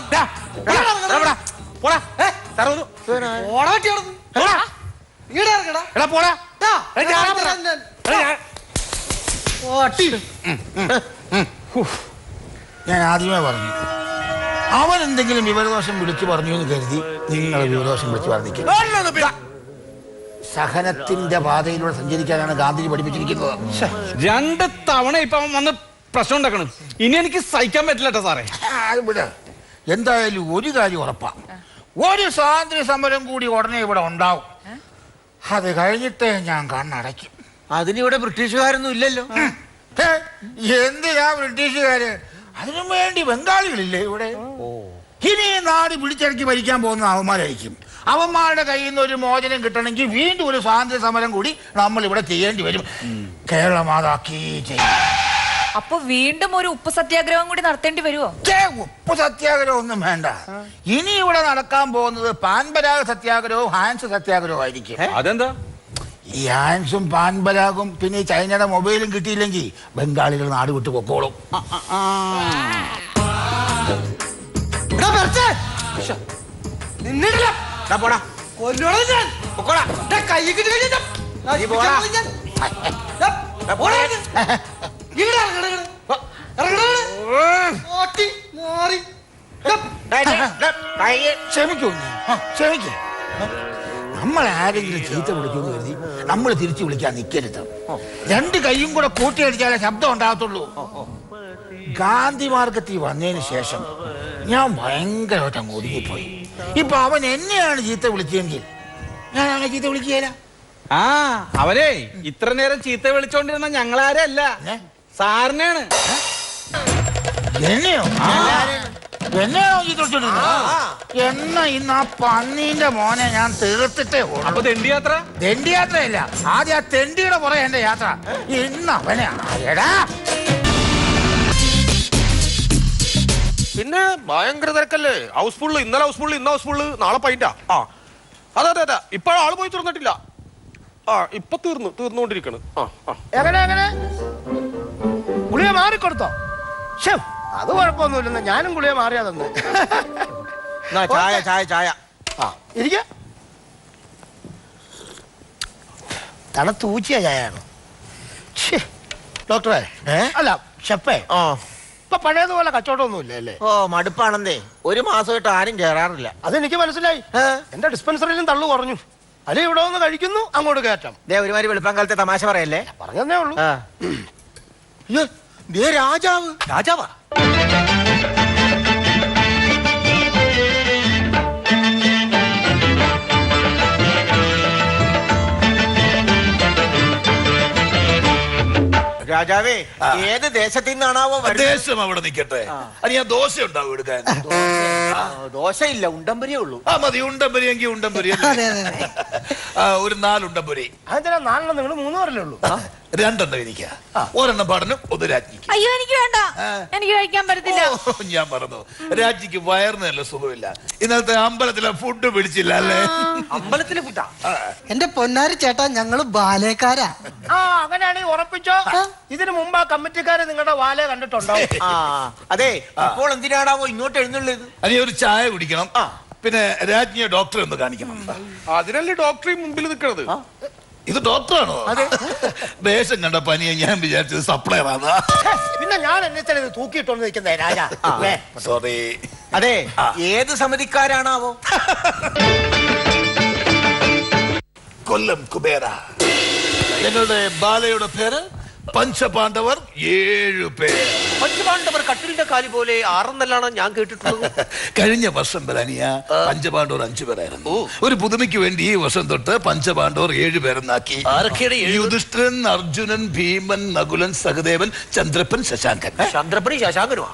ഞാൻ ആദ്യമേ പറഞ്ഞു, അവൻ എന്തെങ്കിലും വിവരദോഷം വിളിച്ചു പറഞ്ഞു എന്ന് കരുതി നിങ്ങൾ വിവരദോഷം വിളിച്ചു പറഞ്ഞിരിക്കുന്നത്. സഹനത്തിന്റെ പാതയിലൂടെ സഞ്ചരിക്കാനാണ് ഗാന്ധിജി പഠിപ്പിച്ചിരിക്കുന്നത്. 2 തവണ ഇപ്പൊ വന്ന് പ്രശ്നം ഉണ്ടാക്കണം. ഇനി എനിക്ക് സഹിക്കാൻ പറ്റില്ല സാറേ. എന്തായാലും ഒരു കാര്യം ഉറപ്പാ, ഒരു സ്വാതന്ത്ര്യ സമരം കൂടി ഉടനെ ഇവിടെ ഉണ്ടാവും. അത് കഴിഞ്ഞിട്ട് ഞാൻ കണ്ണടയ്ക്കും. അതിനിവിടെ ബ്രിട്ടീഷുകാരൊന്നും ഇല്ലല്ലോ. എന്തിനാ ബ്രിട്ടീഷുകാര്? അതിനു വേണ്ടി ബംഗാളികളില്ലേ ഇവിടെ? ഇനി നാട് പിടിച്ചടക്കി ഭരിക്കാൻ പോകുന്ന അവന്മാരായിരിക്കും. അവന്മാരുടെ കയ്യിൽ നിന്ന് ഒരു മോചനം കിട്ടണമെങ്കിൽ വീണ്ടും ഒരു സ്വാതന്ത്ര്യ സമരം കൂടി നമ്മൾ ഇവിടെ ചെയ്യേണ്ടി വരും. കേരള മാതാക്കി ചെയ്യും. അപ്പൊ വീണ്ടും ഒരു ഉപ്പ് സത്യാഗ്രഹം കൂടി നടത്തേണ്ടി വരുമോ? ഉപ്പ് സത്യാഗ്രഹം ഒന്നും വേണ്ട. ഇനി ഇവിടെ നടക്കാൻ പോകുന്നത് പാൻപരാഗ സത്യാഗ്രഹവും ഹാൻസ് സത്യാഗ്രഹവും ആയിരിക്കും. അതെന്താ? ഈ ഹാൻസും പാൻപരാഗും പിന്നെ ഈ ചൈനയുടെ മൊബൈലും കിട്ടിയില്ലെങ്കിൽ ബംഗാളികൾ നാട് വിട്ടു പൊക്കോളും. ക്ഷമിക്കൂ. നമ്മൾ ആരെങ്കിലും ചീത്ത വിളിക്കുമെന്ന് കരുതി നമ്മൾ തിരിച്ചു വിളിക്കാൻ നിൽക്കരുത്. 2 കൈയും കൂടെ കൂട്ടിയടിച്ചാലേ ശബ്ദം ഉണ്ടാകത്തുള്ളൂ. ഗാന്ധി മാർഗത്തിൽ വന്നതിന് ശേഷം ഞാൻ ഭയങ്കരമായിട്ട് അങ്ങ് ഒതുങ്ങിപ്പോയി. ഇപ്പൊ അവൻ എന്നെയാണ് ചീത്ത വിളിച്ചെങ്കിൽ ഞാൻ അങ്ങനെ ചീത്ത വിളിക്കുകയില്ല. ആ അവരെ ഇത്ര നേരം ചീത്ത വിളിച്ചോണ്ടിരുന്ന ഞങ്ങളാരല്ല, സാറിനാണ്. എന്നെയോ? എന്നെയോ ചീത്ത വിളിച്ചോണ്ടിരുന്നത്? എന്നാ ഇന്ന് ആ പന്നീന്റെ മോനെ ഞാൻ തീർത്തിട്ടേ ഉള്ളൂ. അപ്പൊ തെണ്ടി യാത്ര? തെണ്ടി യാത്രയില്ല, ആദ്യം ആ തെണ്ടിയുടെ പുറകെ എന്റെ യാത്ര. ഇന്ന് അവനെ എടാ. പിന്നെ ഭയങ്കര തിരക്കല്ലേ? ഹൗസ്ഫുള്ള്, ഇന്നലെ ഹൗസ്ഫുള്ള്, ഇന്ന് ഹൗസ്ഫുള്ള്, നാളെ പൈൻറ്റാ. ആ അതെ അതെ അതെ, ഇപ്പഴ ആള് പോയി തുറന്നിട്ടില്ല. ആ ഇപ്പൊ തീർന്നുകൊണ്ടിരിക്കണ്. എങ്ങനെ ഗുളിക മാറിക്കൊടുത്തോ? അത് കുഴപ്പമൊന്നുമില്ലെന്ന്, ഞാനും ഗുളിക മാറിയാ തന്നു. ചായ ചായ ചായ. ഇരിക്ക. തണുത്തൂച്ചിയ ചായയാണ്. ഡോക്ടറെ അല്ല ഷെഫേ, ഇപ്പൊ പഴയതുപോലെ കച്ചവടമൊന്നുമില്ല അല്ലേ? ഓ മടുപ്പാണെന്നേ, ഒരു മാസമായിട്ട് ആരും കേറാറില്ല. അതെനിക്ക് മനസ്സിലായി. എന്റെ ഡിസ്പെൻസറിയിലും തള്ളു കുറഞ്ഞു. അല്ലെ ഇവിടെ വന്ന് കഴിക്കുന്നു, അങ്ങോട്ട് കയറ്റാം. ഒരുമാതിരി വെളുപ്പം കാലത്തെ തമാശ പറയല്ലേ. പറഞ്ഞതേ ഉള്ളൂ. രാജാവ്. രാജാവാ? രാജാവേ, ഏത് ദേശത്തു നിന്നാണാവോ? ദേശം അവിടെ നിൽക്കട്ടെ. അത് ഞാൻ ദോശ ഉണ്ടാവും എടുക്കാൻ. ദോശയില്ല, ഉണ്ടംപരിയേ ഉള്ളൂ. ആ മതി, ഉണ്ടംപരി എങ്കിൽ ഉണ്ടംപരി. ഒരു 4 ഉണ്ടംപരി. അതെന്തിനാ 4 നിങ്ങൾ 3 പേരല്ലേ ഉള്ളൂ? 2 എനിക്ക്, ഒരെണ്ണം പാടനും, ഒന്ന് രാജ്ഞിക്ക്. അയ്യോ എനിക്ക് വേണ്ട, എനിക്ക് കഴിക്കാൻ പറ്റത്തില്ല. ഞാൻ പറഞ്ഞു, രാജ്ഞിക്ക് വയറിന് നല്ല സുഖമില്ല. ഇന്നലത്തെ അമ്പലത്തിലെ ഫുഡ് പിടിച്ചില്ല അല്ലേ? അമ്പലത്തിലെ ഫുഡാ? എന്റെ പൊന്നാരി ചേട്ടാ, ഞങ്ങള് ബാലേക്കാരാ. അങ്ങനെയാണെങ്കിൽ ഉറപ്പിച്ചോ, ഇതിനു മുമ്പ് ആ കമ്മിറ്റിക്കാര് നിങ്ങളുടെ വാല കണ്ടിട്ടുണ്ടോ? അതെ, അപ്പോൾ എന്തിനാണാവോ ഇങ്ങോട്ട് എഴുന്നള്ളത്? അനി ഒരു ചായ കുടിക്കണം, പിന്നെ രാജ്ഞിയെ ഡോക്ടറെ ഒന്ന് കാണിക്കണം. അതിനല്ലേ ഡോക്ടറെ മുമ്പിൽ നിൽക്കണത്. ഇത് ഡോക്ടറാണോ? ദേശം കണ്ട പനിയെ ഞാൻ വിചാരിച്ചത് സപ്ലൈ ആണ്. പിന്നെ ഞാൻ എന്നെ ഇത് തൂക്കിയിട്ടോണ്ട് നിൽക്കുന്നേ രാജാ. സോറി. അതെ, ഏത് സമിതിക്കാരാണാവോ? കൊല്ലം കുബേര. ഞങ്ങളുടെ ബാലയുടെ പേര് പഞ്ചപാണ്ഡവർ 7 പേര്. പഞ്ചപാണ്ഡവർ കട്ടിലിന്റെ കാലി പോലെ 6 ഞാൻ കേട്ടിട്ടുള്ളത്. കഴിഞ്ഞ വർഷം വരാനിയ പഞ്ചപാണ്ഡവർ 5 പേരായിരുന്നു. ഒരു പുതുമയ്ക്ക് വേണ്ടി ഈ വർഷം തൊട്ട് പഞ്ചപാണ്ഡവർ 7 പേരെന്നാക്കി. യുധിഷ്ഠിരൻ, അർജുനൻ, ഭീമൻ, നകുലൻ, സഹദേവൻ, ചന്ദ്രപ്പൻ, ശശാങ്കൻ. ചന്ദ്രപ്പനും ശശാങ്കനുമാ?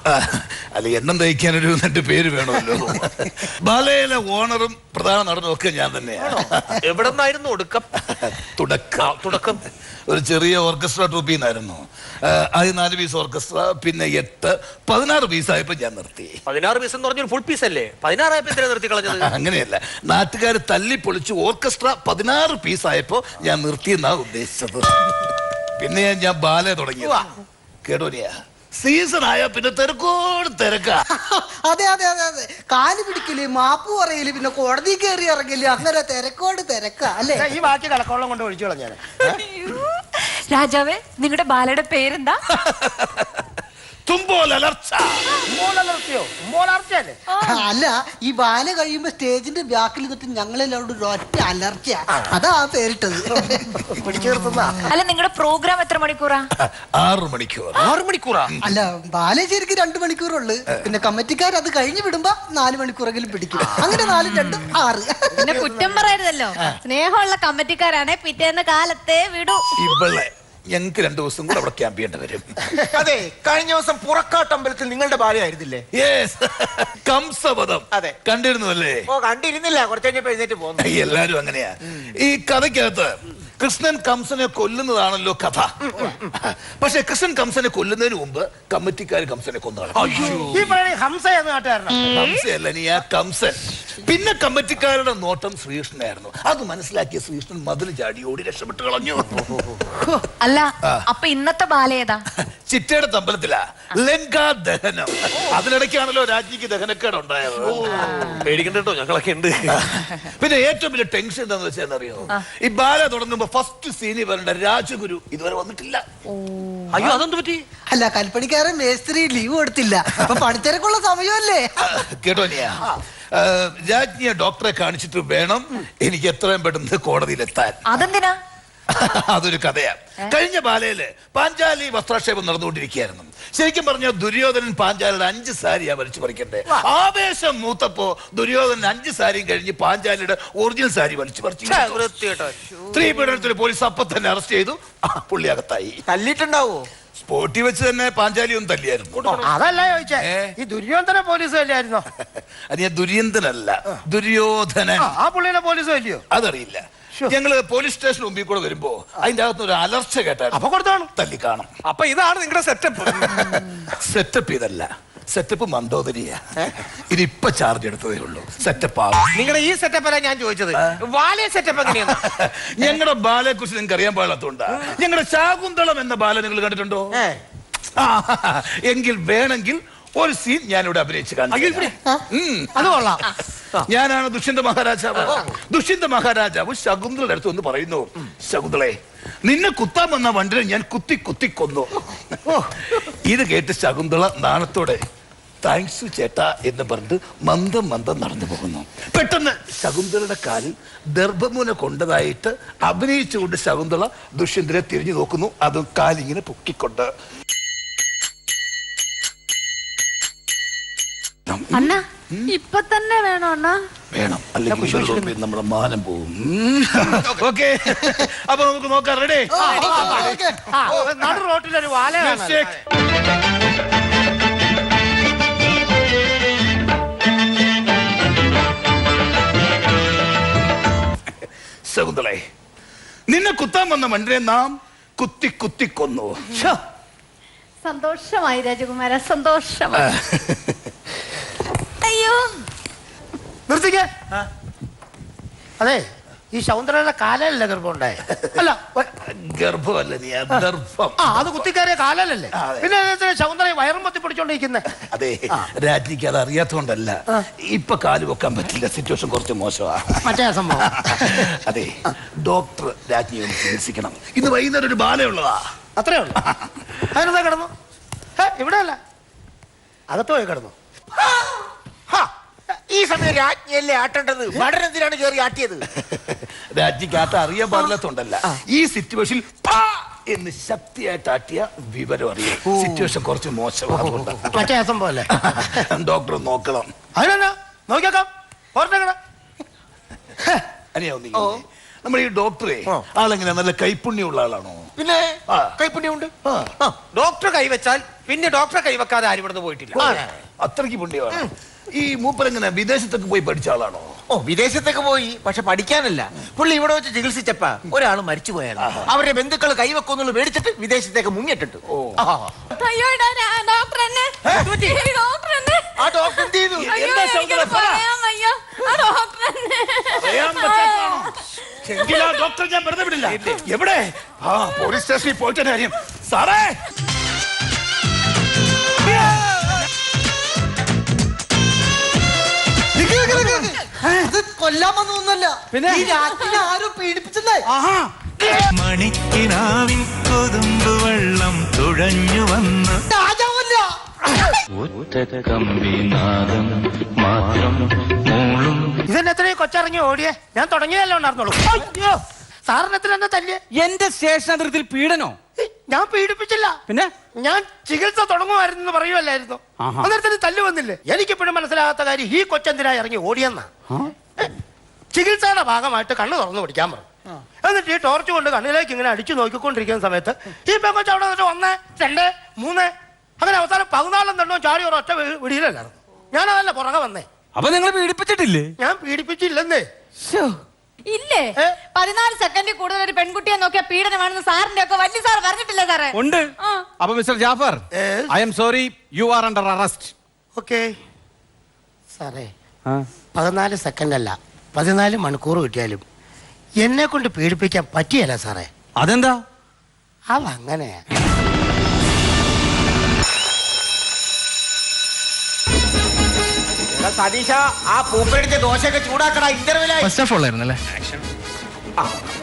അല്ല, എണ്ണം തയ്ക്കാനൊരു 2 പേര് വേണമല്ലോ. ബാലയിലെ ഓണറും പ്രധാന നടനും ഒക്കെ ഞാൻ തന്നെയാണ്. എവിടെ നിന്നായിരുന്നു ഒടുക്കം? തുടക്കം ഒരു ചെറിയ ഓർക്കസ്ട്ര ട്രൂപ്പിൽ നിന്നായിരുന്നു. അത് 4 പീസ് ഓർക്കസ്ട്ര, പിന്നെ 8, 16 പീസായപ്പോ ഞാൻ നിർത്തി. 16 പീസ് എന്ന് പറഞ്ഞൊരു ഫുൾ പീസ് അല്ലേ? 16 ആയപ്പോ എന്തിനാ നിർത്തി കളഞ്ഞത്? അങ്ങനെയല്ല, നാട്ടുകാർ തല്ലി പൊളിച്ച് ഓർക്കസ്ട്ര 16 പീസായപ്പോ ഞാൻ നിർത്തിയെന്നാ ഉദ്ദേശിച്ചത്. പിന്നെ ഞാൻ ബാലെ തുടങ്ങി. കേട്ടോനിയാ, സീസൺ ആയ പിന്നെ തിരക്കോട് തിരക്കാ. അതെ അതെ അതെ അതെ, കാല് പിടിക്കല്, മാപ്പ് പറയല്, പിന്നെ കോടതി കയറി ഇറങ്ങല്, അങ്ങനെ തിരക്കോട് തിരക്കാ അല്ലേ? ഈ ബാക്കി കലക്കോളം കൊണ്ട് ഒഴിച്ചു കളഞ്ഞാൽ. രാജാവേ, നിങ്ങളുടെ ബാലയുടെ പേരെന്താ? അല്ല, ഈ ബാല കഴിയുമ്പോ സ്റ്റേജിന്റെ ബാക്കിൽ നിന്നിട്ട് ഞങ്ങളെല്ലാവരും ഒരു ഒറ്റ അലർച്ച, അതാ പേരിട്ടത്. അല്ല, നിങ്ങളുടെ പ്രോഗ്രാം എത്ര മണിക്കൂറാ? 6 മണിക്കൂർ. 6 മണിക്കൂറാ? അല്ല, ബാല ശരിക്കും 2 മണിക്കൂറുള്ളു. പിന്നെ കമ്മിറ്റിക്കാർ അത് കഴിഞ്ഞ് വിടുമ്പോ 4 മണിക്കൂറെങ്കിലും പിടിക്കും. അങ്ങനെ 4 2 6. പിന്നെ കുറ്റം പറയരുതല്ലോ, സ്നേഹമുള്ള കമ്മിറ്റിക്കാരാണെ പിറ്റേന്ന് കാലത്തെ വിടൂ. ഇവളെ ഞങ്ങൾക്ക് 2 ദിവസം കൂടെ അവിടെ ക്യാമ്പ് ചെയ്യേണ്ടി വരും. അതെ, കഴിഞ്ഞ ദിവസം പുറക്കാട്ടമ്പലത്തിൽ നിങ്ങളുടെ ബാലയായിരുന്നില്ലേ? കംസവധം. അതെ, കണ്ടിരുന്നു അല്ലേ? ഓ, കണ്ടിരുന്നില്ല, കുറച്ച് കഴിഞ്ഞപ്പോ എഴുന്നേറ്റ് പോകുന്നു. എല്ലാരും അങ്ങനെയാ. ഈ കഥയ്ക്കകത്ത് കൃഷ്ണൻ കംസനെ കൊല്ലുന്നതാണല്ലോ കഥ. പക്ഷെ കൃഷ്ണൻ കംസനെ കൊല്ലുന്നതിന് മുമ്പ് കമ്മിറ്റിക്കാർ കംസനെ കൊന്നതാണ്. ഹംസയല്ല, നീ ആ കംസൻ. പിന്നെ കമ്മിറ്റിക്കാരുടെ നോട്ടം ശ്രീകൃഷ്ണനായിരുന്നു. അത് മനസ്സിലാക്കിയ ശ്രീകൃഷ്ണൻ മതിൽ ചാടി ഓടി രക്ഷപ്പെട്ട് കളഞ്ഞു. അല്ല, അപ്പൊ ഇന്നത്തെ ബാല ഏതാ? ചിറ്റയുടെ അമ്പലത്തിലാ ലങ്കാ ദഹനം. അതിനിടയ്ക്കാണല്ലോ രാജ്ഞിക്ക് ദഹനക്കേട് ഉണ്ടായത്. പേടിക്കണ്ടോ, ഞങ്ങളൊക്കെ ഉണ്ട്. പിന്നെ ഏറ്റവും വലിയ ടെൻഷൻ എന്താന്ന് വെച്ചാൽ അറിയോ, ഈ ബാല തുടങ്ങുമ്പോ ഫസ്റ്റ് സീനിൽ വരേണ്ട രാജഗുരു ഇതുവരെ വന്നിട്ടില്ല. അയ്യോ, അതെന്ത് പറ്റി? അല്ല, കൽപ്പണിക്കാരൻ മേസ്ത്രി ലീവ് കൊടുത്തില്ല. അപ്പൊ പണിത്തിരക്കുള്ള സമയമല്ലേ? കേട്ടോ, രാജ്ഞിയെ ഡോക്ടറെ കാണിച്ചിട്ട് വേണം എനിക്ക് എത്രയും പെട്ടെന്ന് കോടതിയിലെത്താൻ. അതെന്തിനാ? അതൊരു കഥയാ. കഴിഞ്ഞ ബാലയില് പാഞ്ചാലി വസ്ത്രാക്ഷേപം നടന്നുകൊണ്ടിരിക്കുകയായിരുന്നു. ശരിക്കും പറഞ്ഞാൽ ദുര്യോധനൻ പാഞ്ചാലിയുടെ 5 സാരിയാ വലിച്ചു പറിക്കണ്ടേ. ആവേശം മൂത്തപ്പോ ദുര്യോധനൻ 5 സാരിയും കഴിഞ്ഞ് പാഞ്ചാലിയുടെ ഒറിജിനൽ സാരി വലിച്ചു പറിച്ചു. സ്ത്രീ പീഡനത്തിന് പോലീസ് അപ്പൊ തന്നെ അറസ്റ്റ് ചെയ്തു. പുള്ളി അകത്തായി. തല്ലിട്ടുണ്ടാവോ? സ്പോട്ടി വെച്ച് തന്നെ പാഞ്ചാലി ഒന്നും തല്ലിയായിരുന്നു. അതല്ല ചോദിച്ചേ, ഈ ദുര്യോധന പോലീസ് തല്ലിയായിരുന്നോ? അത് ഞാൻ ദുര്യന്തനല്ല, ദുര്യോധനൻ. ആ പുള്ളിനെ പോലീസ് തല്ലിയോ? അതറിയില്ല. ഞങ്ങള് പോലീസ് സ്റ്റേഷൻ മുമ്പിൽ കൂടെ വരുമ്പോ അതിന്റെ അകത്ത് ഒരു അലർച്ച കേട്ടായിരുന്നു. അപ്പൊ കൊടുത്താണ് തല്ലി കാണും. അപ്പൊ ഇതാണ് നിങ്ങളുടെ സെറ്റപ്പ്. സെറ്റപ്പ് ഇതല്ല, സെറ്റപ്പ് മന്ദോദരിയാ. ഇതിപ്പോ ചാർജ് എടുത്തതേ ഉള്ളൂ. സെറ്റപ്പ് ആവും. നിങ്ങളുടെ ഈ സെറ്റപ്പ് അല്ല ഞാൻ ചോദിച്ചത്, ബാലെ സെറ്റപ്പ് എങ്ങനെയാണ്? ഞങ്ങളുടെ ബാലയെ കുറിച്ച് നിങ്ങൾക്ക് അറിയാൻ പാടില്ലാത്തോണ്ടാ. ഞങ്ങളുടെ ശാകുന്തളം എന്ന ബാല നിങ്ങൾ കണ്ടിട്ടുണ്ടോ? എങ്കിൽ വേണമെങ്കിൽ ഒരു സീൻ ഞാനിവിടെ അഭിനയിച്ച് അതുകൊള്ളാം. ഞാനാണ് ദുഷ്യന്ത മഹാരാജാവ്. ദുഷ്യന്ത മഹാരാജാവ് ശകുന്തളയുടെ അടുത്ത് ഒന്ന് പറയുന്നു, ശകുന്തളെ, നിന്നെ കുത്താൻ വന്ന വണ്ടിനെ ഞാൻ കുത്തി കുത്തി കൊന്നു. ഇത് കേട്ട് ശകുന്തള നാണത്തോടെ താങ്ക്സ് ചേട്ടാ എന്ന് പറഞ്ഞിട്ട് മന്ദം മന്ദം നടന്നു പോകുന്നു. പെട്ടെന്ന് ശകുന്തളയുടെ കാലിൽ ദർഭമുന കൊണ്ടതായിട്ട് അഭിനയിച്ചുകൊണ്ട് ശകുന്തള ദുഷ്യന്തരെ തിരിഞ്ഞു നോക്കുന്നു. അത് കാലിങ്ങനെ പൊക്കിക്കൊണ്ട്. അണ്ണ ഇപ്പൊ തന്നെ വേണോ അണ്ണ? വേണം, അല്ലെങ്കിൽ നമ്മുടെ മാനം പോകും. ഓക്കെ, അപ്പൊ നമുക്ക് നോക്കാം. റെഡി? നടു റോട്ടിലൊരു വാല ശകുന്തളെ, നിന്നെ കുത്താൻ വന്ന മണ്ടിനെ നാം കുത്തി കുത്തി കൊന്നു. സന്തോഷമായി രാജകുമാര, സന്തോഷമായി. അയ്യോ, നിർത്തിക്കേ. അതെ, ഈ ശകുന്തളയുടെ കാലല്ലേ ഗർഭം ഉണ്ടായ? അല്ല, ഗർഭമല്ല, നീ ഗർഭം. അത് കുത്തിക്കാരിയ കാലല്ലേ? പിന്നെ ശകുന്തളയെ വയറും പൊത്തി പിടിച്ചോണ്ടിരിക്കുന്നേ. അതെ, രാജ്ഞിക്ക് അത് അറിയാത്തോണ്ടല്ല. ഇപ്പൊ കാല് വെക്കാൻ പറ്റില്ല, സിറ്റുവേഷൻ കുറച്ച് മോശമാ. മറ്റേ സംഭവം. അതെ, ഡോക്ടർ രാജ്ഞിയെ ഒന്ന് ചികിത്സിക്കണം. ഇന്ന് വൈകുന്നേരം ഒരു ബാലയുള്ളതാ. അത്രേ ഉള്ളു. അതിനെന്താ കിടന്നു? ഇവിടെ അല്ല, അകത്ത് പോയി കിടന്നു. ഈ സമയം രാജ്ഞിയല്ലേ ആട്ടേണ്ടത്? വടനെന്തിനാണ് കയറി ആട്ടിയത്? രാജ്ഞിക്ക് ആട്ട അറിയാൻ പാടില്ലാത്തോണ്ടല്ല, ഈ സിറ്റുവേഷൻ എന്ന് ശക്തിയായിട്ട് ആട്ടിയ വിവരം അറിയാം. സിറ്റുവേഷൻ കുറച്ച് മോശമാണ്. മറ്റേ സംഭവം അല്ലേ? ഡോക്ടർ നോക്കണം. അതിനെന്നാ നോക്കിയേക്കാം. നമ്മുടെ ഈ ഡോക്ടറെ ആളെങ്ങനെ നല്ല കൈപ്പുണ്യമുള്ള ആളാണോ? പിന്നെ കൈപ്പുണ്യമുണ്ട്. ഡോക്ടർ കൈവച്ചാൽ പിന്നെ ഡോക്ടറെ കൈവെക്കാതെ ആരും ഇവിടുന്ന് പോയിട്ടില്ല. അത്രയ്ക്ക് പുണ്യമാണ്. ഈ മൂപ്പരെങ്ങനെ വിദേശത്തൊക്കെ പോയി പഠിച്ച ആളാണോ? ഓ, വിദേശത്തൊക്കെ പോയി, പക്ഷെ പഠിക്കാനല്ല. പുള്ളി ഇവിടെ വെച്ച് ചികിത്സിച്ചപ്പ ഒരാൾ മരിച്ചു പോയാണ്. അവരുടെ ബന്ധുക്കൾ കൈവെക്കൊന്നുള്ള മേടിച്ചിട്ട് വിദേശത്തേക്ക് മുങ്ങിയിട്ടുണ്ട്. അയ്യോ ഡോക്ടർ എന്നെ, ഡോക്ടർ എന്നെ. ആ ഡോക്ടർ എന്ത് ചെയ്തു? ഡോക്ടർ ഞാൻ വെറുതെ വിടില്ല. എവിടെ? പോലീസ് സ്റ്റേഷനിൽ പോയിട്ട് കാര്യം. സാറേ, കൊല്ലാമെന്നൊന്നല്ല, പിന്നെ ഈ രാത്രി ആരും പീഡിപ്പിച്ചല്ലേ? മണിക്കിനാവിൻ കൊതുമ്പ് വെള്ളം തുഴഞ്ഞു വന്ന് രാജാവല്ല, ഒറ്റക്കമ്പിനാദം മാത്രം മൂളും. ഇതെന്നെ എത്രയും കൊച്ചിറങ്ങി ഓടിയേ? ഞാൻ തുടങ്ങിയതല്ലേ ഉണ്ടായിരുന്നുള്ളൂ. അയ്യോ, സാറിനെത്ര എന്നെ തല്ലിയേ? എന്റെ സ്റ്റേഷൻ അതിർത്തിയിൽ പീഡനോ? ഞാൻ പീഡിപ്പിച്ചില്ല. പിന്നെ ഞാൻ ചികിത്സ തുടങ്ങുമായിരുന്നു പറയുമല്ലായിരുന്നു. അന്നേരത്തിന് തല്ലു വന്നില്ലേ? എനിക്കിപ്പോഴും മനസ്സിലാകാത്ത കാര്യം, ഈ കൊച്ചെന്തിനാ ഇറങ്ങി ഓടിയെന്നാ. ചികിത്സയുടെ ഭാഗമായിട്ട് കണ്ണ് തുറന്നു പിടിക്കാൻ പറഞ്ഞു. എന്നിട്ട് ഈ ടോർച്ച് കൊണ്ട് കണ്ണിലേക്ക് ഇങ്ങനെ അടിച്ചു നോക്കിക്കൊണ്ടിരിക്കുന്ന സമയത്ത് ഈ പെങ്കൊച്ച് അവിടെ വന്നിട്ട് 1, 2, 3 അങ്ങനെ അവസാനം 14 തണ്ണവും ചാടി ഒരൊറ്റ വിടിയിലല്ലായിരുന്നു. ഞാനതല്ല പുറകെ വന്നേ. അപ്പൊ നിങ്ങൾ പീഡിപ്പിച്ചിട്ടില്ലേ? ഞാൻ പീഡിപ്പിച്ചില്ലെന്നേ. ഇല്ലേ? 14 സെക്കൻഡിൽ കൂടുതൽ ഒരു പെൺകുട്ടിയെ നോക്കിയ പീഡനമാണെന്ന് സാറിന്റെ ഒക്കെ വലിയ സാർ പറഞ്ഞിട്ടില്ല സാറേ? ഉണ്ട്. അപ്പൊ mister Jafar, I am sorry, you are under arrest. Okay സാറേ, 14 സെക്കൻഡ് അല്ല 14 മണിക്കൂർ കിട്ടിയാലും എന്നെ കൊണ്ട് പീഡിപ്പിക്കാൻ പറ്റിയല്ല സാറേ. അതെന്താ? അതങ്ങനെയാ. സതീശ, ആ പൂപ്പടിച്ച ദോശയൊക്കെ ചൂടാക്കടാ. ഇന്റർവെലായി ഫസ്റ്റ് ഓഫ് ഓൾ ആയിരുന്നല്ലേ?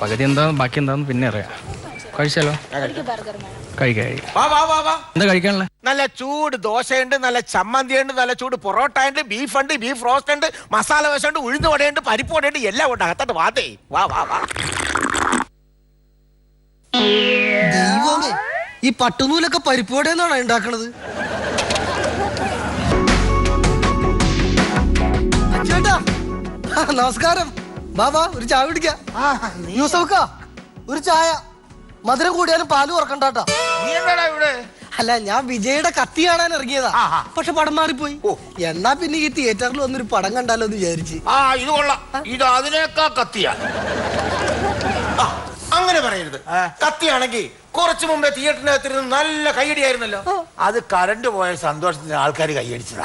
പകുതി എന്താന്ന് ബാക്കി എന്താന്ന് പിന്നെ അറിയാം. കഴിച്ചാലോ? എന്താ കഴിക്കാനുള്ളത്? നല്ല ചൂട് ദോശയുണ്ട്, നല്ല ചമ്മന്തിയുണ്ട്, നല്ല ചൂട് പൊറോട്ട ഉണ്ട്, ബീഫ് ഉണ്ട്, ബീഫ് റോസ്റ്റ് ഉണ്ട്, മസാല ദോശ ഉണ്ട്, ഉഴുന്ന് വടയുണ്ട്, പരിപ്പ് വടയുണ്ട്, എല്ലാം ഉണ്ട്. അകത്തോട്ട് വാതേ വാ വാ വാ. ദൈവമേ, ഈ പട്ടുനൂലൊക്കെ പരിപ്പോടെന്നാണോ ഉണ്ടാക്കണത്? ചേട്ടാ നമസ്കാരം. ബാബാ ഒരു ചായ കുടിക്കാം. യൂസഫക്ക ഒരു ചായ. മധുരം കൂടിയാലും പാല് ഉറക്കണ്ടാട്ടാ. നീ എന്താടാ ഇവിടെ? അല്ല, ഞാൻ വിജയുടെ കത്തി കാണാൻ ഇറങ്ങിയതാ. പക്ഷെ പടം മാറിപ്പോയി. എന്നാ പിന്നെ ഈ തിയേറ്ററിൽ വന്നൊരു പടം കണ്ടാലോ എന്ന് വിചാരിച്ച്. ഇത് കൊള്ളാം. ഇത് അതിനേക്കാ കത്തിയാ. അങ്ങനെ പറയരുത്. കത്തിയാണെങ്കിൽ കുറച്ചു മുമ്പേ തിയേറ്ററിനകത്തിരുന്ന് നല്ല കൈയടിയായിരുന്നല്ലോ. അത് കറണ്ട് പോയ സന്തോഷത്തിന് ആൾക്കാർ കൈയടിച്ചതാ.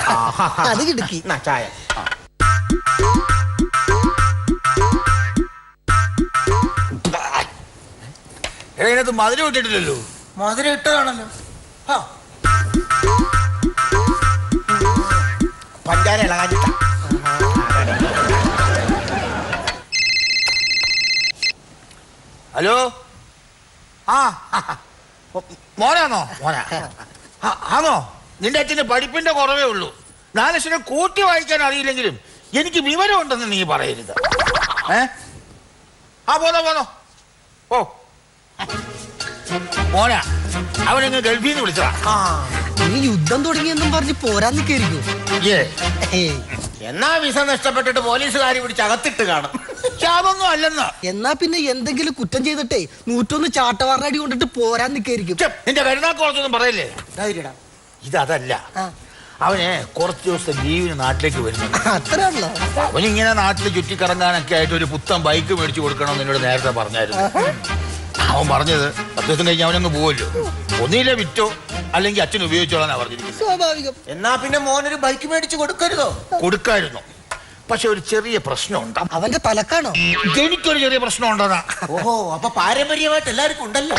അത് കിടക്കി. ചായ. ഇതിനകത്ത് മധുരം ഇട്ടിട്ടില്ലല്ലോ. മധുരം ഇട്ടതാണല്ലോ. പഞ്ചാര ഇളകാഞ്ഞിട്ട. ഹലോ. മോനാണോ? മോനാ ആണോ? നിന്റെ അച്ഛന് പഠിപ്പിന്റെ കുറവേ ഉള്ളൂ. 4 അക്ഷരം കൂട്ടി വായിക്കാൻ അറിയില്ലെങ്കിലും എനിക്ക് വിവരം ഉണ്ടെന്ന് നീ പറയരുത്. പോന്നോ. ഓ മോനാ, അവനെങ്ങ് ഗൾഫിൽ നിന്ന് വിളിച്ചതാ. നീ യുദ്ധം തുടങ്ങിയെന്നും പറഞ്ഞ് പോരാൻ നിൽക്കായിരിക്കും. എന്നാ വിസ നഷ്ടപ്പെട്ടിട്ട് പോലീസുകാരി പിടിച്ച് അകത്തിട്ട് കാണും. അതൊന്നും അല്ലെന്നാ. എന്നാ പിന്നെ എന്തെങ്കിലും കുറ്റം ചെയ്തിട്ടേ 101 ചാട്ടവാറിനടി കൊണ്ടിട്ട് പോരാൻ നിൽക്കായിരിക്കും. നിന്റെ കരുനാക്കുറച്ചൊന്നും പറയല്ലേ. ഇതല്ല, അവന് കുറച്ച് ദിവസത്തെ ലീവിന് നാട്ടിലേക്ക് വരുന്നുണ്ട്. അത്രയുള്ള അവനിങ്ങനെ നാട്ടിൽ ചുറ്റിക്കറങ്ങാനൊക്കെ ആയിട്ട് ഒരു പുത്തൻ ബൈക്ക് മേടിച്ചു കൊടുക്കണമെന്ന് എന്നോട് നേരത്തെ പറഞ്ഞായിരുന്നു. അവൻ പറഞ്ഞത് 10 ദിവസം കഴിഞ്ഞ് അവനങ്ങ് പോവല്ലോ. ഒന്നിലെ വിറ്റോ അല്ലെങ്കിൽ അച്ഛൻ ഉപയോഗിച്ചോളാന്നാ പറഞ്ഞിരിക്കുന്നത്. സ്വാഭാവികം. എന്നാ പിന്നെ മോനൊരു ബൈക്ക് മേടിച്ചു കൊടുക്കരുതോ? കൊടുക്കായിരുന്നു. പക്ഷെ ഒരു ചെറിയ പ്രശ്നമുണ്ട്. അവന്റെ തലക്കാണോ? എനിക്കൊരു ചെറിയ പ്രശ്നം ഉണ്ടെന്നാ. ഓഹോ, അപ്പൊ പാരമ്പര്യമായിട്ട് എല്ലാവർക്കും ഉണ്ടല്ലോ.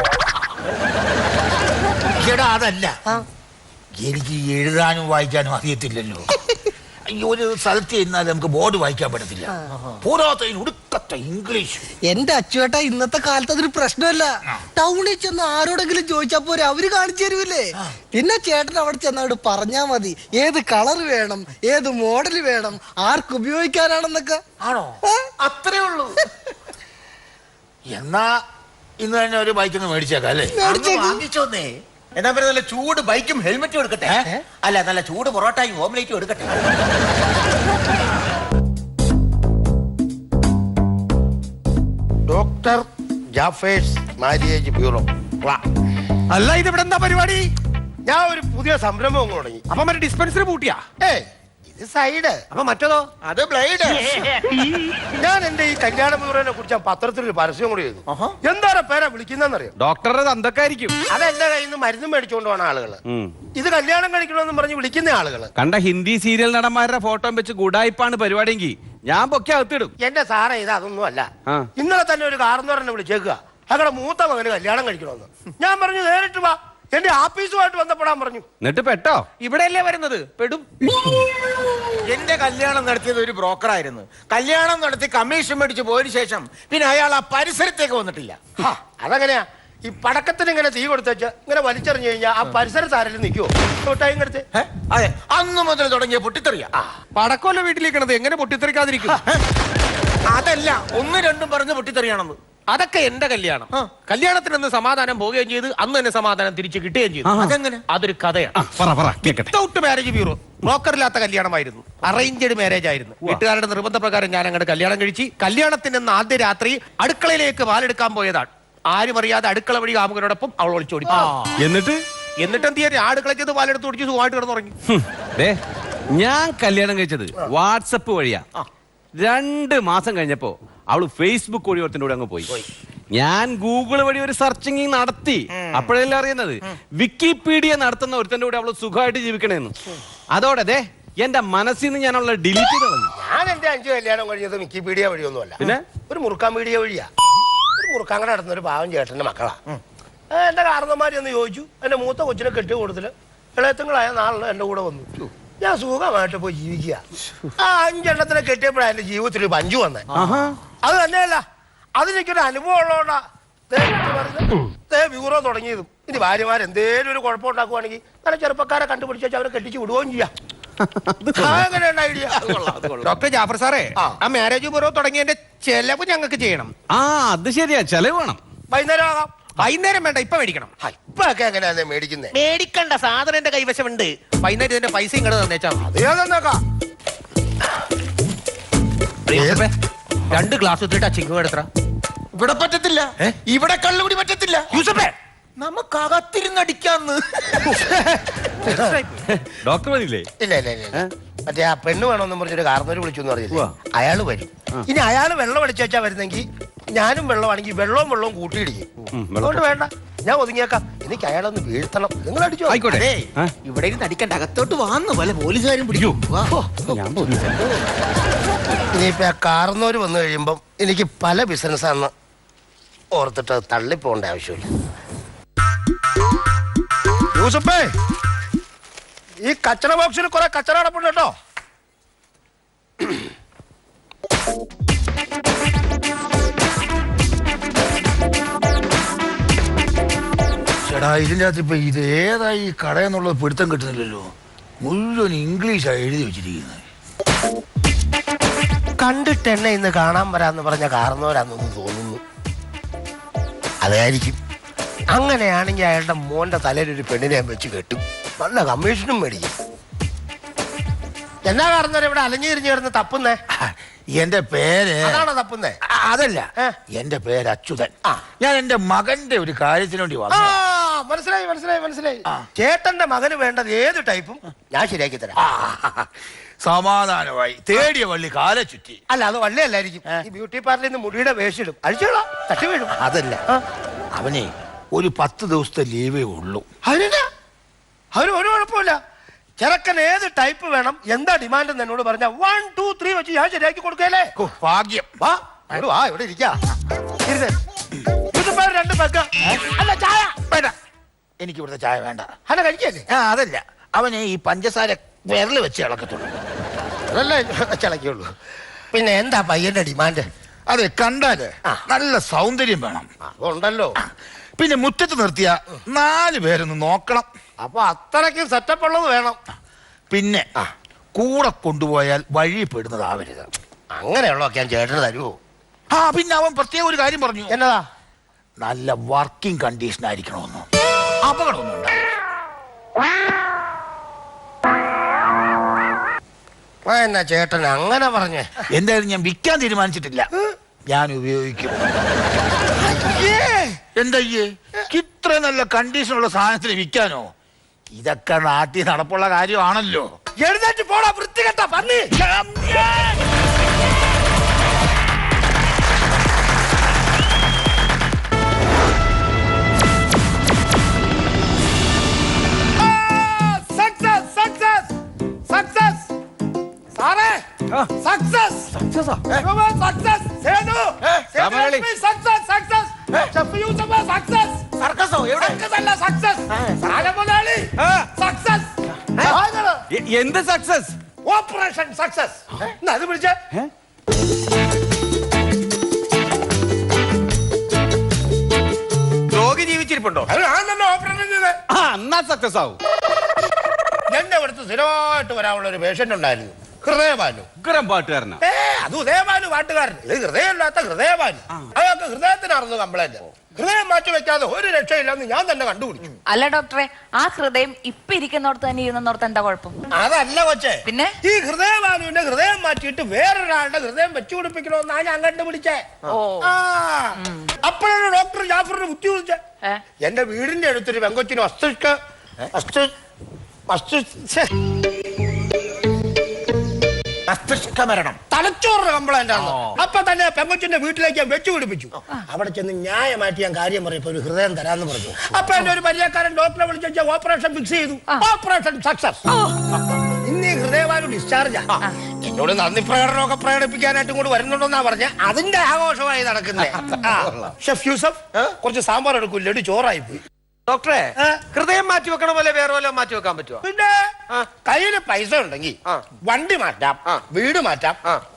ചേട്ടാ അതല്ല, എനിക്ക് എഴുതാനും വായിക്കാനും അറിയത്തില്ലല്ലോ. ഒരു സ്ഥലത്ത് ഇരുന്നാൽ നമുക്ക് ബോർഡ് വായിക്കാൻ പറ്റത്തില്ല. പോരാത്ത ഉടുക്കത്തെ ഇംഗ്ലീഷ്. എന്റെ അച്ചുവേട്ടാ, ഇന്നത്തെ കാലത്ത് അതൊരു പ്രശ്നമല്ല. ടൗണിൽ ചെന്ന് ആരോടെങ്കിലും ചോദിച്ചാ പോരെ, അവര് കാണിച്ചു തരൂല്ലേ. പിന്നെ ചേട്ടൻ അവിടെ ചെന്നോട് പറഞ്ഞാ മതി ഏത് കളർ വേണം, ഏത് മോഡൽ വേണം, ആർക്ക് ഉപയോഗിക്കാനാണെന്നൊക്കെ. ആണോ? അത്രേ ഉള്ളൂ. എന്നാ ഇന്ന് തന്നെ ഒരു ബൈക്കൊന്ന് മേടിച്ചേക്കാം അല്ലേ? വാങ്ങിച്ചോന്നേ. എന്നാ പിന്നെ നല്ല ചൂട് ബൈക്കും ഹെൽമെറ്റും എടുക്കട്ടെ. അല്ല, നല്ല ചൂട് പൊറോട്ടയും ഓംലേറ്റും എടുക്കട്ടെ. Doctor Jafer's marriage bureau. അല്ല, ഇത് ഇവിടെ എന്താ പരിപാടി? ഞാൻ ഒരു പുതിയ സംരംഭം തുടങ്ങി. അപ്പൊ മറ്റേ ഡിസ്പെൻസറി പൂട്ടിയാ? ഇത് സൈഡ്. അപ്പൊ മറ്റേതോ? അത് ബ്ലേഡ്. ഞാൻ എന്റെ ഈ കല്യാണ ബ്യൂറോനെ കുറിച്ച് പത്രത്തിൽ ഒരു പരസ്യം കൂടി ചെയ്തു. എന്താ പേരാ വിളിക്കുന്നറിയോ? ഡോക്ടറുടെ തന്തക്കായിരിക്കും. അതെന്റെ കയ്യിൽ നിന്ന് മരുന്ന് മേടിച്ചുകൊണ്ട് പോണ ആളുകള്. ഇത് കല്യാണം കഴിക്കണമെന്ന് പറഞ്ഞ് വിളിക്കുന്ന ആളുകള്. കണ്ട ഹിന്ദി സീരിയൽ നടന്മാരുടെ ഫോട്ടോ വെച്ച് ഗുഡായിപ്പാണ് പരിപാടിയെങ്കിൽ ഞാൻ പൊക്കെ അകത്തിടും. എന്റെ സാറേ, ഇത് അതൊന്നും അല്ല. ഇന്നലെ തന്നെ ഒരു കാർന്നോരനെ വിളിച്ചേക്കുക. ഞങ്ങളുടെ മൂത്ത മകന് കല്യാണം കഴിക്കണമെന്ന്. ഞാൻ പറഞ്ഞു നേരിട്ട് വാ, എന്റെ ആഫീസുമായിട്ട് ബന്ധപ്പെടാൻ പറഞ്ഞു. എന്നിട്ട് പെട്ടോ? ഇവിടെയല്ലേ വരുന്നത്, പെടും. എന്റെ കല്യാണം നടത്തിയത് ഒരു ബ്രോക്കറായിരുന്നു. കല്യാണം നടത്തി കമ്മീഷൻ മേടിച്ച് പോയതിനു ശേഷം പിന്നെ അയാൾ ആ പരിസരത്തേക്ക് വന്നിട്ടില്ല. അതെങ്ങനെയാ? ഈ പടക്കത്തിന് ഇങ്ങനെ തീ കൊടുത്തേച്ച് ഇങ്ങനെ വലിച്ചെറിഞ്ഞു കഴിഞ്ഞാൽ ആ പരിസരത്ത് ആരെങ്കിലും നിൽക്കുവോ? തൊട്ടായും കടുത്ത്. അതെ, അന്ന് മുതൽ തുടങ്ങിയ പൊട്ടിത്തെറിയ. പടക്കമല്ല വീട്ടിലേക്കണത്, എങ്ങനെ പൊട്ടിത്തെറിക്കാതിരിക്കും? അതല്ല, 1, 2 പറഞ്ഞ് പൊട്ടിത്തെറിയാണെന്ന്. അതൊക്കെ എന്റെ കല്യാണം. കല്യാണത്തിനന്ന് സമാധാനം പോവുകയും ചെയ്ത് അന്ന് തന്നെ സമാധാനം തിരിച്ചു കിട്ടുകയും ചെയ്തു. അതെങ്ങനെ? അതൊരു കഥയാണ്. Without marriage bureau. ബ്രോക്കറില്ലാത്ത കല്യാണമായിരുന്നു. അറേഞ്ച്ഡ് മാരേജ് ആയിരുന്നു. വീട്ടുകാരുടെ നിർബന്ധപ്രകാരം ഞാൻ അങ്ങോട്ട് കല്യാണം കഴിച്ച് കല്യാണത്തിന് ആദ്യ രാത്രി അടുക്കളയിലേക്ക് പാലെടുക്കാൻ പോയതാണ്. ആരും അറിയാതെ അടുക്കള വഴി കാമുകനോടൊപ്പം അവൾ ഒളിച്ചോടി. എന്നിട്ട് എന്ത് ചെയ്യാൻ? അടുക്കളയ്ക്ക് പാലെടുത്ത് കുടിച്ച് സുഖമായിട്ട് കിടന്നുറങ്ങി. ഞാൻ കല്യാണം കഴിച്ചത് വാട്സപ്പ് വഴിയാ. 2 മാസം കഴിഞ്ഞപ്പോ അവള് ഫേസ്ബുക്ക് വഴി ഒരുത്തിന്റെ കൂടെ അങ്ങ് പോയി. ഞാൻ ഗൂഗിൾ വഴി ഒരു സെർച്ചിങ് നടത്തി. അപ്പോഴെല്ലാം അറിയുന്നത് വിക്കിപീഡിയ നടത്തുന്ന ഒരുത്തന്റെ കൂടെ അവള് സുഖമായിട്ട് ജീവിക്കണേന്ന്. അതോടെ എന്റെ മനസ്സിൽ നിന്ന് ഞാൻ അവളെ ഡിലീറ്റ് ചെയ്ത് കളഞ്ഞു. ഞാൻ എന്റെ 5 കല്യാണം കഴിഞ്ഞത് വിക്കിപീഡിയ വഴിയൊന്നുമല്ല. പിന്നെ ഒരു മുറുക്കാൻ മീഡിയ വഴിയാ. ഒരു മുറുക്കാങ്ങട നടത്തുന്ന ഒരു പാവം ചേട്ടന്റെ മക്കളാ. എന്റെ കാരണന്മാരി ഒന്ന് ചോദിച്ചു. എന്റെ മൂത്ത കൊച്ചിനെ കെട്ടി കൊടുത്തില്ല. ഇളയത്തുങ്ങളായ നാളെ എന്റെ കൂടെ വന്നു. ഞാൻ സുഖമായിട്ട് പോയി ജീവിക്കുക. ആ 5 എണ്ണത്തിനെ കെട്ടിയപ്പോഴാണ് എന്റെ ജീവിതത്തിൽ 5 വന്നേ. അത് തന്നെയല്ല, അതിനൊരു അനുഭവം ഉള്ളതുകൊണ്ടാ ബ്യൂറോ തുടങ്ങിയതും. ഇനി ഭാര്യമാരെന്തേലും ഒരു കുഴപ്പം ഉണ്ടാക്കുവാണെങ്കിൽ നല്ല ചെറുപ്പക്കാരെ കണ്ടുപിടിച്ച് അവരെ കെട്ടിച്ച് വിടുകയും ചെയ്യാം. അങ്ങനെയുള്ള ഐഡിയ. ഡോക്ടർ ജാഫർ സാറേ, ആ മാരേജ് ബ്യൂറോ തുടങ്ങിയതിന്റെ ചെലവ് ഞങ്ങൾക്ക് ചെയ്യണം. അത് ശരിയാ, ചെലവ് വേണം. വൈകുന്നേരം ആകാം. വൈകുന്നേരം വേണ്ട, ഇപ്പൊ മേടിക്കണം. ഇപ്പൊ ഒക്കെ എങ്ങനെയാ മേടിക്കുന്നേ? മേടിക്കണ്ട, സാധനം എന്റെ കൈവശമുണ്ട്. വൈകുന്നേരം ഇതിന്റെ പൈസ ഇങ്ങോട്ട് തന്നേച്ചാ മതി. അത് ഞാൻ തന്നേക്കാം. 2 ഗ്ലാസ് ഇട്ടിട്ട് ചിങ്ങു എടുത്ത. ഇവിടെ പറ്റത്തില്ല, ഇവിടെ കള്ളുകൂടി പറ്റത്തില്ല. യൂസഫേ, നമുക്ക് അകത്തിരുന്നടിക്കാന്ന്. ഡോക്ടർ വരില്ലേ? ഇല്ല ഇല്ല ഇല്ല. മറ്റേ ആ പെണ്ണ് വേണമെന്നും പറഞ്ഞൊരു കാർന്നൂര് വിളിച്ചു പറഞ്ഞില്ലേ, അയാള് വരും. ഇനി അയാള് വെള്ളം അടിച്ചു വെച്ചാ വരുന്നെങ്കിൽ ഞാനും വെള്ളമാണെങ്കിൽ വെള്ളവും കൂട്ടിയിടിക്കും. അതുകൊണ്ട് വേണ്ട, ഞാൻ ഒതുങ്ങിയേക്കാം. എനിക്ക് അയാളൊന്ന് വീഴ്ത്തണം. നിങ്ങൾ അടിച്ചോ. ആയിക്കോട്ടെ. ഇവിടെ ഇരുന്ന് അടിക്കണ്ട, അകത്തോട്ട് വാന്ന് പല പോലീസുകാരും പിടിക്കും. ഇനിയിപ്പോ ആ കാർന്നൂര് വന്നു കഴിയുമ്പം എനിക്ക് പല ബിസിനസ്സാന്ന് ഓർത്തിട്ട് തള്ളിപ്പോണ്ട ആവശ്യമില്ല. യൂസഫേ, ഈ കച്ചറ ബോക്സിൽ കുറെ കച്ചറ അടപ്പുണ്ട് കേട്ടോ. ചേട്ടാ, ഇതിൻ്റെ അകത്ത് ഇപ്പൊ ഇത് ഏതായി കടയെന്നുള്ളത് പിടുത്തം കിട്ടുന്നില്ലല്ലോ. മുഴുവൻ ഇംഗ്ലീഷാണ് എഴുതി വെച്ചിരിക്കുന്നത്. കണ്ടിട്ട് എന്നെ ഇന്ന് കാണാൻ വരാന്ന് പറഞ്ഞ കാർന്നവരാന്നൊന്ന് തോന്നുന്നു. അതായിരിക്കും. അങ്ങനെയാണെങ്കിൽ അയാളുടെ മോന്റെ തലയിൽ ഒരു പെണ്ണിനെ വെച്ച് കെട്ടും, നല്ല കമ്മീഷനും മേടിക്കും. എന്നാ കാരണവരെ ഇവിടെ അലഞ്ഞിരിഞ്ഞു കിടന്ന് തപ്പുന്നേ? എന്റെ പേര് അതാണോ തപ്പുന്നേ? അതല്ല, എന്റെ പേര് അച്യുതൻ. ഞാൻ എന്റെ മകന്റെ ഒരു കാര്യത്തിന് വേണ്ടി വന്നു. മനസ്സിലായി മനസ്സിലായി മനസ്സിലായി. ചേട്ടന്റെ മകന് വേണ്ടത് ഏത് ടൈപ്പും ഞാൻ ശരിയാക്കി തരാം. സമാധാനമായി. തേടിയ വള്ളി കാല ചുറ്റി. അല്ല, അത് വള്ളിയല്ലായിരിക്കും. ഈ ബ്യൂട്ടി പാർലറിൽ നിന്ന് മുടിയുടെ വേഷിടും, അഴിച്ചോളാം, തട്ടി വീഴും. അതല്ല, അവനെ ഒരു 10 ദിവസത്തെ ലീവേ ഉള്ളൂ. അതിന് ഒരു കുഴപ്പമില്ല. ചെറുക്കൻ ഏത് ടൈപ്പ് വേണം, എന്താ ഡിമാൻഡ് എന്നോട് പറഞ്ഞ 1 2 3 വെച്ച് ഞാൻ ശരിയാക്കി കൊടുക്കല്ലേ. ഭാഗ്യം. വാ ഇവിടെ ഇരിക്കാം. 2 പെഗ്ഗ. അല്ല, ചായ വേണ്ട, എനിക്ക് ഇവിടുത്തെ ചായ വേണ്ട. അല്ല, കഴിക്കല്ലേ? അതല്ല, അവനെ ഈ പഞ്ചസാര വിരല് വെച്ച് ഇളക്കത്തുള്ളൂ. അതല്ലേ ചിളക്കുള്ളൂ. പിന്നെ എന്താ പയ്യന്റെ ഡിമാൻഡ്? അതെ, കണ്ടാല് നല്ല സൗന്ദര്യം വേണം. അതുണ്ടല്ലോ. പിന്നെ മുറ്റത്ത് നിർത്തിയ 4 പേരൊന്ന് നോക്കണം. അപ്പൊ അത്രയ്ക്കും സെറ്റപ്പ് ഉള്ളത് വേണം. പിന്നെ കൂടെ കൊണ്ടുപോയാൽ വഴി പെടുന്നതാവരുത്. അങ്ങനെയുള്ളതൊക്കെ ഞാൻ ചേട്ടന് തരുമോ? പിന്നെ അവൻ പ്രത്യേക ഒരു കാര്യം പറഞ്ഞു. എന്നതാ? നല്ല വർക്കിംഗ് കണ്ടീഷൻ ആയിരിക്കണമെന്ന്. അപകടമൊന്നും ഉണ്ടാവില്ല. എന്നാ ചേട്ടൻ അങ്ങനെ പറഞ്ഞേ? എന്തായാലും ഞാൻ വിൽക്കാൻ തീരുമാനിച്ചിട്ടില്ല, ഞാൻ ഉപയോഗിക്കും. എന്തയ്യേ, ഇത്ര നല്ല കണ്ടീഷനുള്ള സാധനത്തിന് വിൽക്കാനോ? ഇതൊക്കെ നാട്ടിൽ നടപ്പുള്ള കാര്യമാണല്ലോ. എഴുന്നേറ്റ് പോടാ വൃത്തികെട്ട പന്നി. എന്ത് സക്സസ്? Operation success. അത് വിളിച്ചേ. രോഗി ജീവിച്ചിരിപ്പുണ്ടോ? ഓപ്പറേഷൻ ചെയ്തേ. എന്നാ സക്സസ് ആവും. എന്റെ അടുത്ത് സ്ഥിരമായിട്ട് വരാനുള്ള ഒരു പേഷ്യന്റ് ഉണ്ടായിരുന്നു, ഹൃദയബാലു. ഉഗ്രം പാട്ടുകാരനാ. അത് ഉദയബാലു പാട്ടുകാരൻ. ഇത് ഹൃദയമില്ലാത്ത ഹൃദയബാലു. അതൊക്കെ ഹൃദയത്തിനായിരുന്നു കംപ്ലൈന്റ്. ഹൃദയം മാറ്റി വെക്കാതെ ഒരു രക്ഷയില്ലെന്ന് ഞാൻ തന്നെ കണ്ടുപിടിച്ചു. അല്ല ഡോക്ടറെ, ആ ഹൃദയം ഇപ്പൊ ഇരിക്കുന്നോടത്ത് തന്നെ ഇരുന്നോടത്ത് എന്താ കുഴപ്പം? അതല്ല കൊച്ചേ, പിന്നെ ഈ ഹൃദയബാലുവിന്റെ ഹൃദയം മാറ്റിയിട്ട് വേറൊരാളുടെ ഹൃദയം വെച്ചു പിടിപ്പിക്കണമെന്നാണ് ഞാൻ കണ്ടുപിടിച്ചേ. അപ്പോഴാണ് ഡോക്ടർ ജാഫറിന് ബുദ്ധി വിളിച്ചേ. എന്റെ വീടിന്റെ അടുത്തൊരു പെങ്കൊച്ചിന് മരണം, തലച്ചോറിന് കംപ്ലൈന്റ് ആണ്. അപ്പൊ തന്നെ പെങ്കൊച്ചിന്റെ വീട്ടിലേക്ക് ഞാൻ വെച്ചു പിടിപ്പിച്ചു. അവിടെ ചെന്ന് ന്യായമായിട്ട് ഞാൻ കാര്യം പറയപ്പോ ഒരു ഹൃദയം തരാന്ന് പറഞ്ഞു. അപ്പൊ എന്റെ ഒരു പരിചയക്കാരൻ ഡോക്ടറെ വിളിച്ച ഓപ്പറേഷൻ ഫിക്സ് ചെയ്തു. Operation success. ഇന്ന് ഈ ഹൃദയവായു ഡിസ്ചാർജാ. എന്നോട് നന്ദി പ്രകടനമൊക്കെ പ്രകടിപ്പിക്കാനായിട്ടും കൂടി വരുന്നുണ്ടോന്നാ പറഞ്ഞ. അതിന്റെ ആഘോഷമായി നടക്കുന്നേ. ഷെഫ് യൂസഫ്, കുറച്ച് സാമ്പാർ എടുക്കൂ, ലഡു ചോറായി പോയി. ഡോക്ടറെ, ഹൃദയം മാറ്റി വെക്കണ പോലെ വേറെ വല്ല മാറ്റി വെക്കാൻ പറ്റുമോ? പിന്നെ കയ്യില് പൈസ ഉണ്ടെങ്കിൽ വണ്ടി മാറ്റാം, വീട് മാറ്റാം,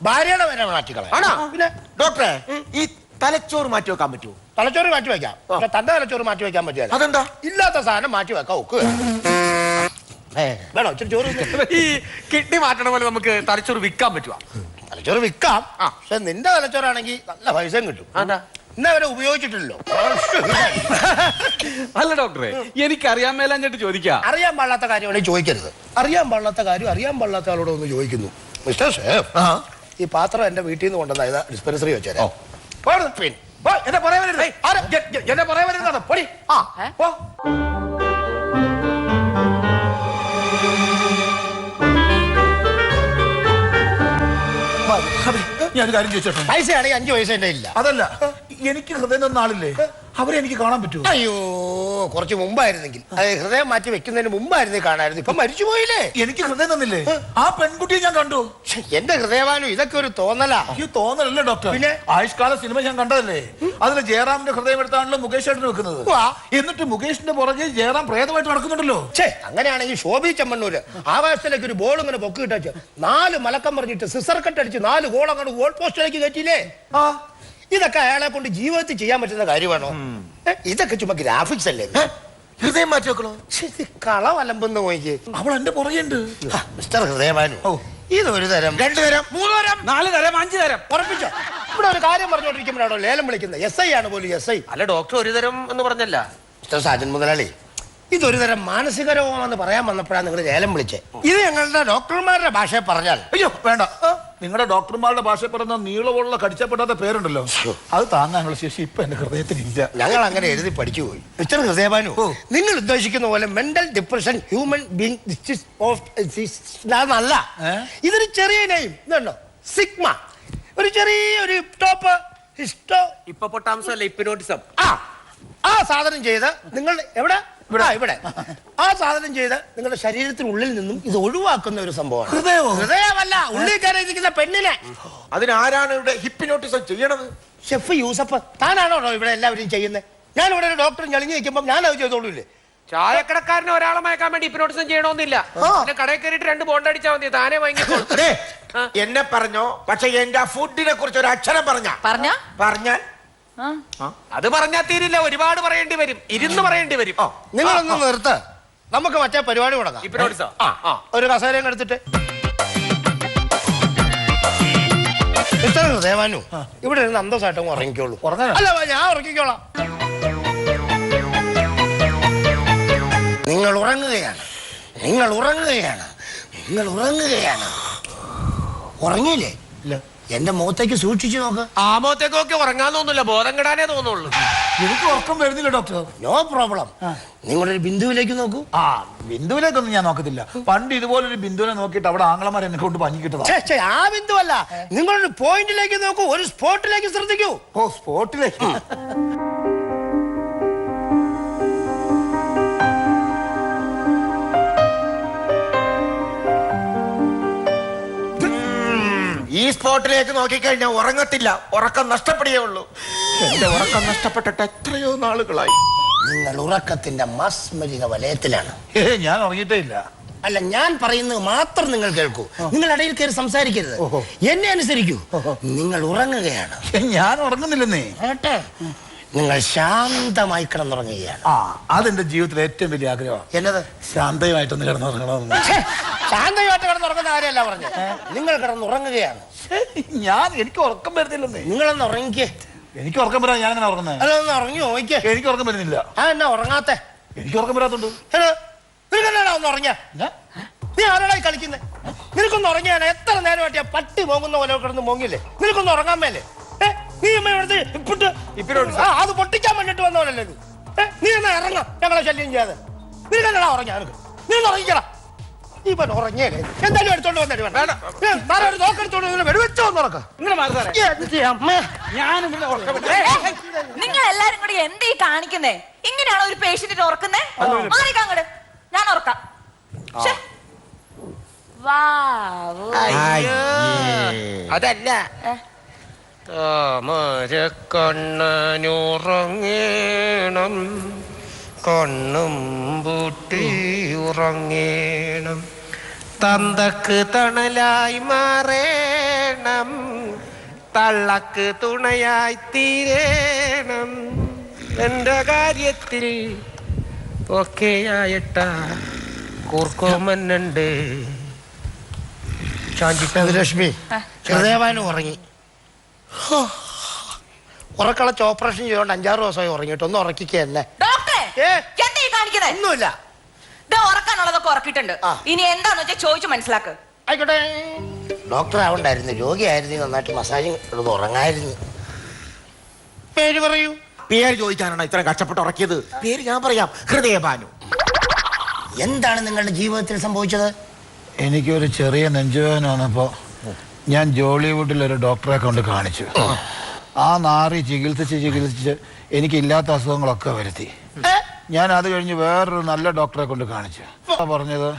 ഭാര്യയുടെ വരെ മാറ്റിക്കളയാം. പിന്നെ ഡോക്ടറെ, ഈ തലച്ചോറ് മാറ്റി വെക്കാൻ പറ്റുമോ? തലച്ചോറ് മാറ്റി വെക്കാം, പക്ഷെ തന്റെ തലച്ചോറ് മാറ്റി വെക്കാൻ പറ്റില്ല. അതെന്താ? ഇല്ലാത്ത സാധനം മാറ്റി വെക്കാം. ഒക്കുക വേണോ ഇച്ചിരി ചോറ്? ഈ കിഡ്നി മാറ്റണ പോലെ നമുക്ക് തലച്ചോറ് വിൽക്കാൻ പറ്റുമോ? തലച്ചോറ് വിൽക്കാം, പക്ഷെ നിന്റെ തലച്ചോറാണെങ്കിൽ നല്ല പൈസയും കിട്ടും. ഇന്ന് അവരെ ഉപയോഗിച്ചിട്ടില്ലല്ലോ. അല്ല ഡോക്ടറെ, എനിക്കറിയാൻ മേലാഞ്ഞിട്ട് ചോദിക്കാം. അറിയാൻ പാടില്ലാത്ത കാര്യമാണെങ്കിൽ ചോദിക്കരുത്. അറിയാൻ പാടില്ലാത്ത കാര്യം അറിയാൻ പാടില്ലാത്ത ആളോട് ഒന്ന് ചോദിക്കുന്നു. മിസ്റ്റർ ഷേഫ്, ഈ പാത്രം എന്റെ വീട്ടിൽ നിന്ന് കൊണ്ടുവന്ന ഡിസ്പെൻസറി വെച്ചേരാ. എന്നെ പറയാൻ വരുന്നത് എന്നെ പറയാൻ വരുന്നതാണ്. പൊടി ഞാൻ കാര്യം ചോദിച്ചോട്ടെ. പൈസ ആണെങ്കിൽ 5 പൈസ എന്റെ ഇല്ല. അതല്ല, എനിക്ക് ഹൃദയം തന്ന ആളില്ലേ, അവരെ എനിക്ക് കാണാൻ പറ്റുമോ? അയ്യോ, കുറച്ച് മുമ്പായിരുന്നെങ്കിൽ, ഹൃദയം മാറ്റി വെക്കുന്നതിന് മുമ്പായിരുന്നു കാണായിരുന്നു. ഇപ്പൊ മരിച്ചുപോയില്ലേ. എനിക്ക് ഹൃദയം തന്നില്ലേ? ആ പെൺകുട്ടിയെ ഞാൻ കണ്ടു. എന്റെ ഹൃദയവാനു, ഇതൊക്കെ ഒരു തോന്നലാ. ഈ തോന്നലല്ലേ ഡോക്ടർ? പിന്നെ ആയുഷ്കാല സിനിമ ഞാൻ കണ്ടതല്ലേ, അതിൽ ജയറാമിന്റെ ഹൃദയം എടുത്താണല്ലോ മുകേഷ് ഏട്ടന് വെക്കുന്നത്. എന്നിട്ട് മുകേഷിന്റെ പുറകെ ജയറാം പ്രേതമായിട്ട് നടക്കുന്നുണ്ടല്ലോ. അങ്ങനെയാണെങ്കിൽ ശോഭി ചെമ്മണ്ണൂര് ആകാശത്തിലേക്ക് ഒരു ബോൾ ഇങ്ങനെ പൊക്കി ഇട്ടു 4 മലക്കം പറഞ്ഞിട്ട് സിസർ കട്ട് അടിച്ച് 4 ഗോൾ അങ്ങോട്ട് ഗോൾ പോസ്റ്റിലേക്ക് കയറ്റിയില്ലേ. ഇതൊക്കെ അയാളെ കൊണ്ട് ജീവിതത്തിൽ ചെയ്യാൻ പറ്റുന്ന കാര്യമാണോ? ഇതൊക്കെ ചുമ്മാ ഗ്രാഫിക്സ് അല്ലേ? ഹൃദയം മാറ്റി വെക്കണോ? കളം അലമ്പെന്ന് നോക്കി. അവൾ എന്റെ പുറകെയുണ്ട്. മിസ്റ്റർ ഹൃദയമാനു, ഇതൊരു തരം, 2 തരം, 3 തരം, 4 തരം, 5 തരം ഉറപ്പിച്ചോ? ഇവിടെ ഒരു കാര്യം പറഞ്ഞോണ്ടിരിക്കുമ്പോഴാണോ ലേലം വിളിക്കുന്നത്? SI ആണ് പോലും, SI. അല്ല ഡോക്ടർ ഒരു തരം എന്ന് പറഞ്ഞല്ല. മിസ്റ്റർ സാജൻ മുതലാളി, ഇതൊരു തരം മാനസിക രോഗമാണെന്ന് പറയാൻ വന്നപ്പോഴാണ് നിങ്ങൾ ലേലം വിളിച്ചത്. ഇത് ഞങ്ങളുടെ ഡോക്ടർമാരുടെ ഭാഷയെ പറഞ്ഞാൽ. അയ്യോ വേണ്ട, നിങ്ങളുടെ ഡോക്ടർമാരുടെ ഭാഷയിൽ പറയുന്ന നീളമുള്ള കടിച്ചപ്പെടാത്ത പേരുണ്ടല്ലോ, അത് താങ്ങാനുള്ള ശേഷി ഇപ്പൊ എന്റെ ഹൃദയത്തിനില്ല. ഞങ്ങൾ അങ്ങനെ എഴുതി പഠിച്ചു പോയി. മിസ്റ്റർ ഹൃദയഭാനു, നിങ്ങൾ ഉദ്ദേശിക്കുന്ന പോലെ മെന്റൽ ഡിപ്രഷൻ ഹ്യൂമൻ ബീങ് അല്ല. ഇതൊരു ചെറിയ നെയിം ഇതുണ്ടോ, സിഗ്മ, ഒരു ചെറിയൊരു ടോപ്പ് ഹിസ്റ്റോ ഹിപ്പോപ്പൊട്ടാമസ് അല്ല, ഹിപ്നോട്ടിസം. ആ സാധനം ചെയ്ത് നിങ്ങൾ ഇവിടെ ഇവിടെ ആ സാധനം ചെയ്ത് നിങ്ങളുടെ ശരീരത്തിനുള്ളിൽ നിന്നും ഇത് ഒഴിവാക്കുന്ന ഒരു സംഭവമാണ്. ഹൃദയമല്ല, ഉള്ളിൽ കയറിയിരിക്കുന്ന പെണ്ണിനെ. അതിനാരാണ് ഇവിടെ ഹിപ്നോട്ടിസം ചെയ്യണത്? ഷെഫ് യൂസഫ്, താനാണോ ഇവിടെ എല്ലാവരും ചെയ്യുന്നത്? ഞാൻ ഇവിടെ ഒരു ഡോക്ടർ ഞെളിഞ്ഞു നിൽക്കുമ്പോൾ ഞാൻ അത് ചെയ്തോളൂല്ലേ? ചായക്കടക്കാരനെ ഒരാളെ മയക്കാൻ വേണ്ടി ഹിപ്നോട്ടിസം ചെയ്യണമെന്നില്ല. കടയിൽ കയറിയിട്ട് 2 ബോണ്ട് അടിച്ചാൽ മതി, താനെ വാങ്ങിക്കോളൂ. എന്നെ പറഞ്ഞോ, പക്ഷെ എന്റെ ഫുഡിനെ കുറിച്ച് ഒരു അക്ഷരം പറഞ്ഞാൽ അത് പറഞ്ഞാൽ തീരില്ല, ഒരുപാട് പറയേണ്ടി വരും, ഇരുന്ന് പറയേണ്ടി വരും. നിങ്ങളൊന്ന് നിർത്ത്, നമുക്ക് മറ്റേ പരിപാടി തുടങ്ങാം. ഒരു കസേരയും എടുത്തിട്ട്. മിസ്റ്റർ ഹൃദയവാനു, ഇവിടെ ഇരുന്ന് അന്തസ്സായിട്ടും ഉറങ്ങിക്കോളൂ. അല്ല, ഞാൻ ഉറങ്ങിക്കോളാം. നിങ്ങൾ ഉറങ്ങുകയാണ്, നിങ്ങൾ ഉറങ്ങുകയാണ്, നിങ്ങൾ ഉറങ്ങുകയാണ്. ഉറങ്ങിയില്ലേ? എന്റെ മുഖത്തേക്ക് സൂക്ഷിച്ചു നോക്ക്. ആ മുഖത്തേക്കൊക്കെ ഉറങ്ങാൻ തോന്നില്ല, ബോധം കെടാനേ തോന്നുള്ളൂ. എനിക്ക് ഉറക്കം വരുന്നില്ല ഡോക്ടർ. No problem. നിങ്ങളൊരു ബിന്ദുവിലേക്ക് നോക്കൂ. ബിന്ദുവിലേക്കൊന്നും ഞാൻ നോക്കത്തില്ല. പണ്ട് ഇതുപോലൊരു ബിന്ദുവിനെ നോക്കിയിട്ട് അവിടെ ആംഗ്ലമാർ എന്നെ കൊണ്ട് പഞ്ഞിക്കിട്ടതാ. ആ ബിന്ദു അല്ല, നിങ്ങളൊരു പോയിന്റിലേക്ക് നോക്കൂ, ഒരു സ്പോട്ടിലേക്ക് ശ്രദ്ധിക്കൂ. ഓ, സ്പോട്ടിലേക്ക്. ഈ സ്പോട്ടിലേക്ക് നോക്കിക്കഴിഞ്ഞാൽ ഉറങ്ങത്തില്ല, ഉറക്കം നഷ്ടപ്പെടുകയേ ഉള്ളൂ. എന്റെ ഉറക്കം നഷ്ടപ്പെട്ടിട്ട് എത്രയോ നാളുകളായി. നിങ്ങൾ ഉറക്കത്തിന്റെ മാസ്മരിക വലയത്തിലാണ്. ഞാൻ ഉറങ്ങിയിട്ടേ ഇല്ല. അല്ല, ഞാൻ പറയുന്നത് മാത്രം നിങ്ങൾ കേൾക്കൂ. നിങ്ങൾ ഇടയിൽ കയറി സംസാരിക്കരുത്, എന്നെ അനുസരിക്കൂ. നിങ്ങൾ ഉറങ്ങുകയാണ്. ഞാൻ ഉറങ്ങുന്നില്ലെന്നേ. നിങ്ങൾ ശാന്തമായി കിടന്നുറങ്ങുകയാണ്. അതെന്റെ ജീവിതത്തിലെ ഏറ്റവും വലിയ ആഗ്രഹമാണ്. എന്നത്? ശാന്തമായിട്ടൊന്ന് കിടന്നുറങ്ങണമെന്ന്. ശാന്തമായിട്ട് കിടന്നുറങ്ങുന്ന കാര്യമല്ല പറഞ്ഞത്, നിങ്ങൾ കിടന്നുറങ്ങുകയാണ്. എനിക്ക് ഉറക്കം വരുന്നില്ലെന്നേ. നിങ്ങളൊന്ന് ഉറങ്ങിക്കേ. എനിക്ക് ഉറക്കം വരാൻ ഞാൻ അങ്ങനെ ഉറങ്ങുന്നത്? അതൊന്ന് ഉറങ്ങി നോക്കിക്കേ. എനിക്ക് ഉറക്കം വരുന്നില്ല. എന്നാ ഉറങ്ങാത്ത? എനിക്ക് ഉറക്കം വരാത്തുണ്ട്. നിനക്കെന്നാ ഒന്ന് ഉറങ്ങിയ? നീ ആരോടായി കളിക്കുന്നത്? നിനക്കൊന്ന് ഉറങ്ങിയാണ് എത്ര നേരമായിട്ട് പട്ടി മോങ്ങുന്ന പോലെ കിടന്ന് മോങ്ങില്ലേ? നിനക്കൊന്ന് ഉറങ്ങാൻ മേലേ? നീ അത് പൊട്ടിക്കാൻ വേണ്ടിട്ട് വന്നവനല്ലേ നീ? എന്നാ ഇറങ്ങാം, ഞങ്ങളെ ശല്യം ചെയ്യാതെ. നിനക്കെന്നാ ഉറങ്ങിയ? നീ ഒന്ന് ഉറങ്ങിക്കടാ. ഇവൻ ഉറങ്ങിയല്ലേ? എന്തായാലും എടുത്തോണ്ട് വന്നേടി. നിങ്ങൾ എല്ലാരും കൂടി എന്തീ കാണിക്കുന്നേ? ഇങ്ങനെയാണോ ഒരു പേഷ്യന്റിനെ ഉറക്കുന്നേ? അങ്ങോട്ട് ഞാൻ ഉറക്കാം. അതല്ല, താമരക്കണ്ണനുറങ്ങേണം, കണ്ണും പൂട്ടി ഉറങ്ങേണം, തന്തക്ക് തണലായി മാറേണം, തള്ളക്ക് തുണയായി തീരേണം, എന്റെ കാര്യത്തിൽ ഒക്കെയായിട്ട കൂർക്കോമന്നുണ്ട്. ലക്ഷ്മി, ഹൃദയവാനും ഉറങ്ങി. ഉറക്കളച്ച് ഓപ്പറേഷൻ ചെയ്തോണ്ട് 5-6 ദിവസമായി ഉറങ്ങിയിട്ട് ഒന്ന് ഉറക്കിക്കുക എന്നെ. ഒന്നുമില്ല, ഉറക്കാനുള്ളതൊക്കെ ഉറക്കിയിട്ടുണ്ട്. ഇനി എന്താന്ന് വെച്ചാൽ ചോദിച്ചു മനസ്സിലാക്ക്. ആയിക്കോട്ടെ. ഡോക്ടർ ആവണ്ടായിരുന്നു, രോഗിയായിരുന്നു, നന്നായിട്ട് മസാജ് ഉറങ്ങായിരുന്നു. പേര് പറയൂ. പേര് ചോദിക്കാനാണ് ഇത്ര കഷ്ടപ്പെട്ട് ഉറക്കിയത്? പേര് ഞാൻ പറയാം, ഹൃദയഭാനു. എന്താണ് നിങ്ങളുടെ ജീവിതത്തിൽ സംഭവിച്ചത്? എനിക്കൊരു ചെറിയ നെഞ്ചുവേദന വന്നപ്പോ ഞാൻ ജോളിവുഡിൽ ഒരു ഡോക്ടറെ കൊണ്ട് കാണിച്ചു. ആ നാറി ചികിത്സിച്ച് എനിക്കില്ലാത്ത അസുഖങ്ങളൊക്കെ വരുത്തി. ഞാൻ അത് കഴിഞ്ഞ് വേറൊരു നല്ല ഡോക്ടറെ കൊണ്ട് കാണിച്ചു. പറഞ്ഞത്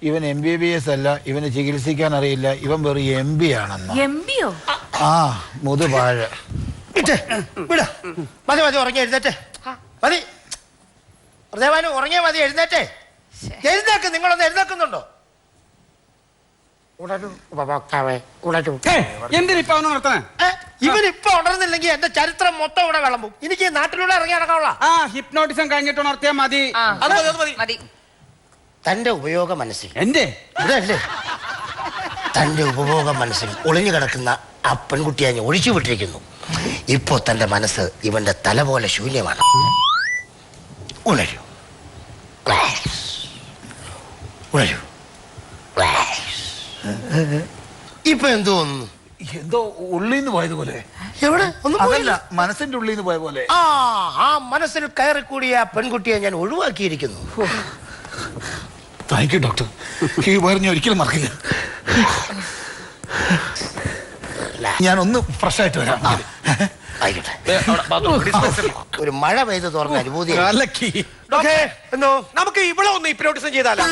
ഇവൻ MBBS അല്ല, ഇവന് ചികിത്സിക്കാൻ അറിയില്ല, ഇവൻ വെറും MB ആണെന്ന്. ആ മുതുപാഴ. മതി മതി, ഉറങ്ങി എഴുന്നേറ്റേ മതി. ഹൃദയഭാനു ഉറങ്ങിയ മതി, എഴുന്നേറ്റേ. എഴുന്നേക്ക്, നിങ്ങളൊന്ന് എഴുന്നേക്കുന്നുണ്ടോ? ഇവനിപ്പൊ ഉണർന്നില്ലെങ്കിൽ എന്റെ ചരിത്രം മൊത്തം ഇവിടെ വിളമ്പും. എനിക്ക് നാട്ടിലൂടെ ഇറങ്ങി നടക്കാനുള്ള ഹിപ്നോട്ടിസം കഴിഞ്ഞിട്ട് ഉണർത്തിയാ മതി. തന്റെ ഉപയോഗ മനസ്സിൽ എന്റെ ഇതല്ലേ തന്റെ ഉപഭോഗ മനസ്സിൽ ഒളിഞ്ഞു കിടക്കുന്ന ആ പെൺകുട്ടിയെ ഞാൻ ഒഴിച്ചു വിട്ടിരിക്കുന്നു. ഇപ്പോ തന്റെ മനസ്സ് ഇവന്റെ തല പോലെ ശൂന്യമാണ്. ഉണരൂ, ഉണരൂ. ഇപ്പൊ എന്ത് തോന്നുന്നു? എന്തോ ഉള്ളിന്ന് പോയതുപോലെ. എവിടെ? അതല്ല, മനസ്സിന്റെ ഉള്ളിന്ന് പോയ പോലെ. ആ മനസ്സിൽ കയറിക്കൂടിയ ആ പെൺകുട്ടിയെ ഞാൻ ഒഴിവാക്കിയിരിക്കുന്നു. Thank you doctor. ഈ പറഞ്ഞ ഒരിക്കലും മറക്കില്ല. ഞാൻ ഒന്ന് ഫ്രഷ് ആയിട്ട് വരാം. ആയിക്കോട്ടെ. ഒരു മഴ പെയ്ത് തുറന്ന അനുഭൂതി. എന്തോ നമുക്ക് ഇവിടെ ഒന്ന് ഹിപ്നോട്ടിസം ചെയ്താലോ?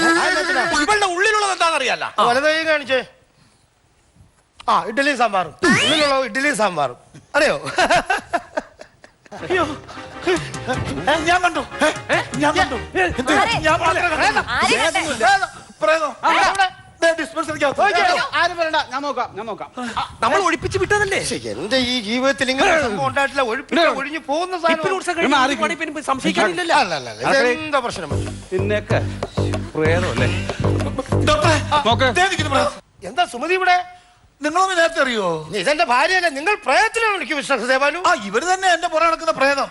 ഇവളുടെ ഉള്ളിലുള്ളത് എന്താണെന്നറിയാലോ? വലത് കൈ കാണിച്ചേ. ഇഡ്ഡലിയും സാമ്പാറും. ഉള്ളിലുള്ളത് ഇഡ്ഡലിയും സാമ്പാറും അറിയോ? ഞാൻ കണ്ടു, ഞാൻ കണ്ടു. നമ്മൾ ഒഴിപ്പിച്ച് വിട്ടതല്ലേ? എന്റെ ഈ ജീവിതത്തിൽ ഇങ്ങനെ സംഭവം ഉണ്ടായിട്ടില്ല. ഒഴിഞ്ഞു പോകുന്ന സംശയിക്കാനില്ലല്ലോ. എന്താ പ്രശ്നം? പിന്നെയൊക്കെ പ്രേതമല്ലേ? എന്താ സുമതി ഇവിടെ? നിങ്ങളൊന്ന് നേരത്തെ അറിയോ? ഇതെന്റെ ഭാര്യയല്ലേ? നിങ്ങൾ പ്രേതത്തിലാണ് എനിക്ക് വിശ്വാസം. ദേവാനു, ഇവര് തന്നെ എന്റെ പുറം നടക്കുന്ന പ്രേതം.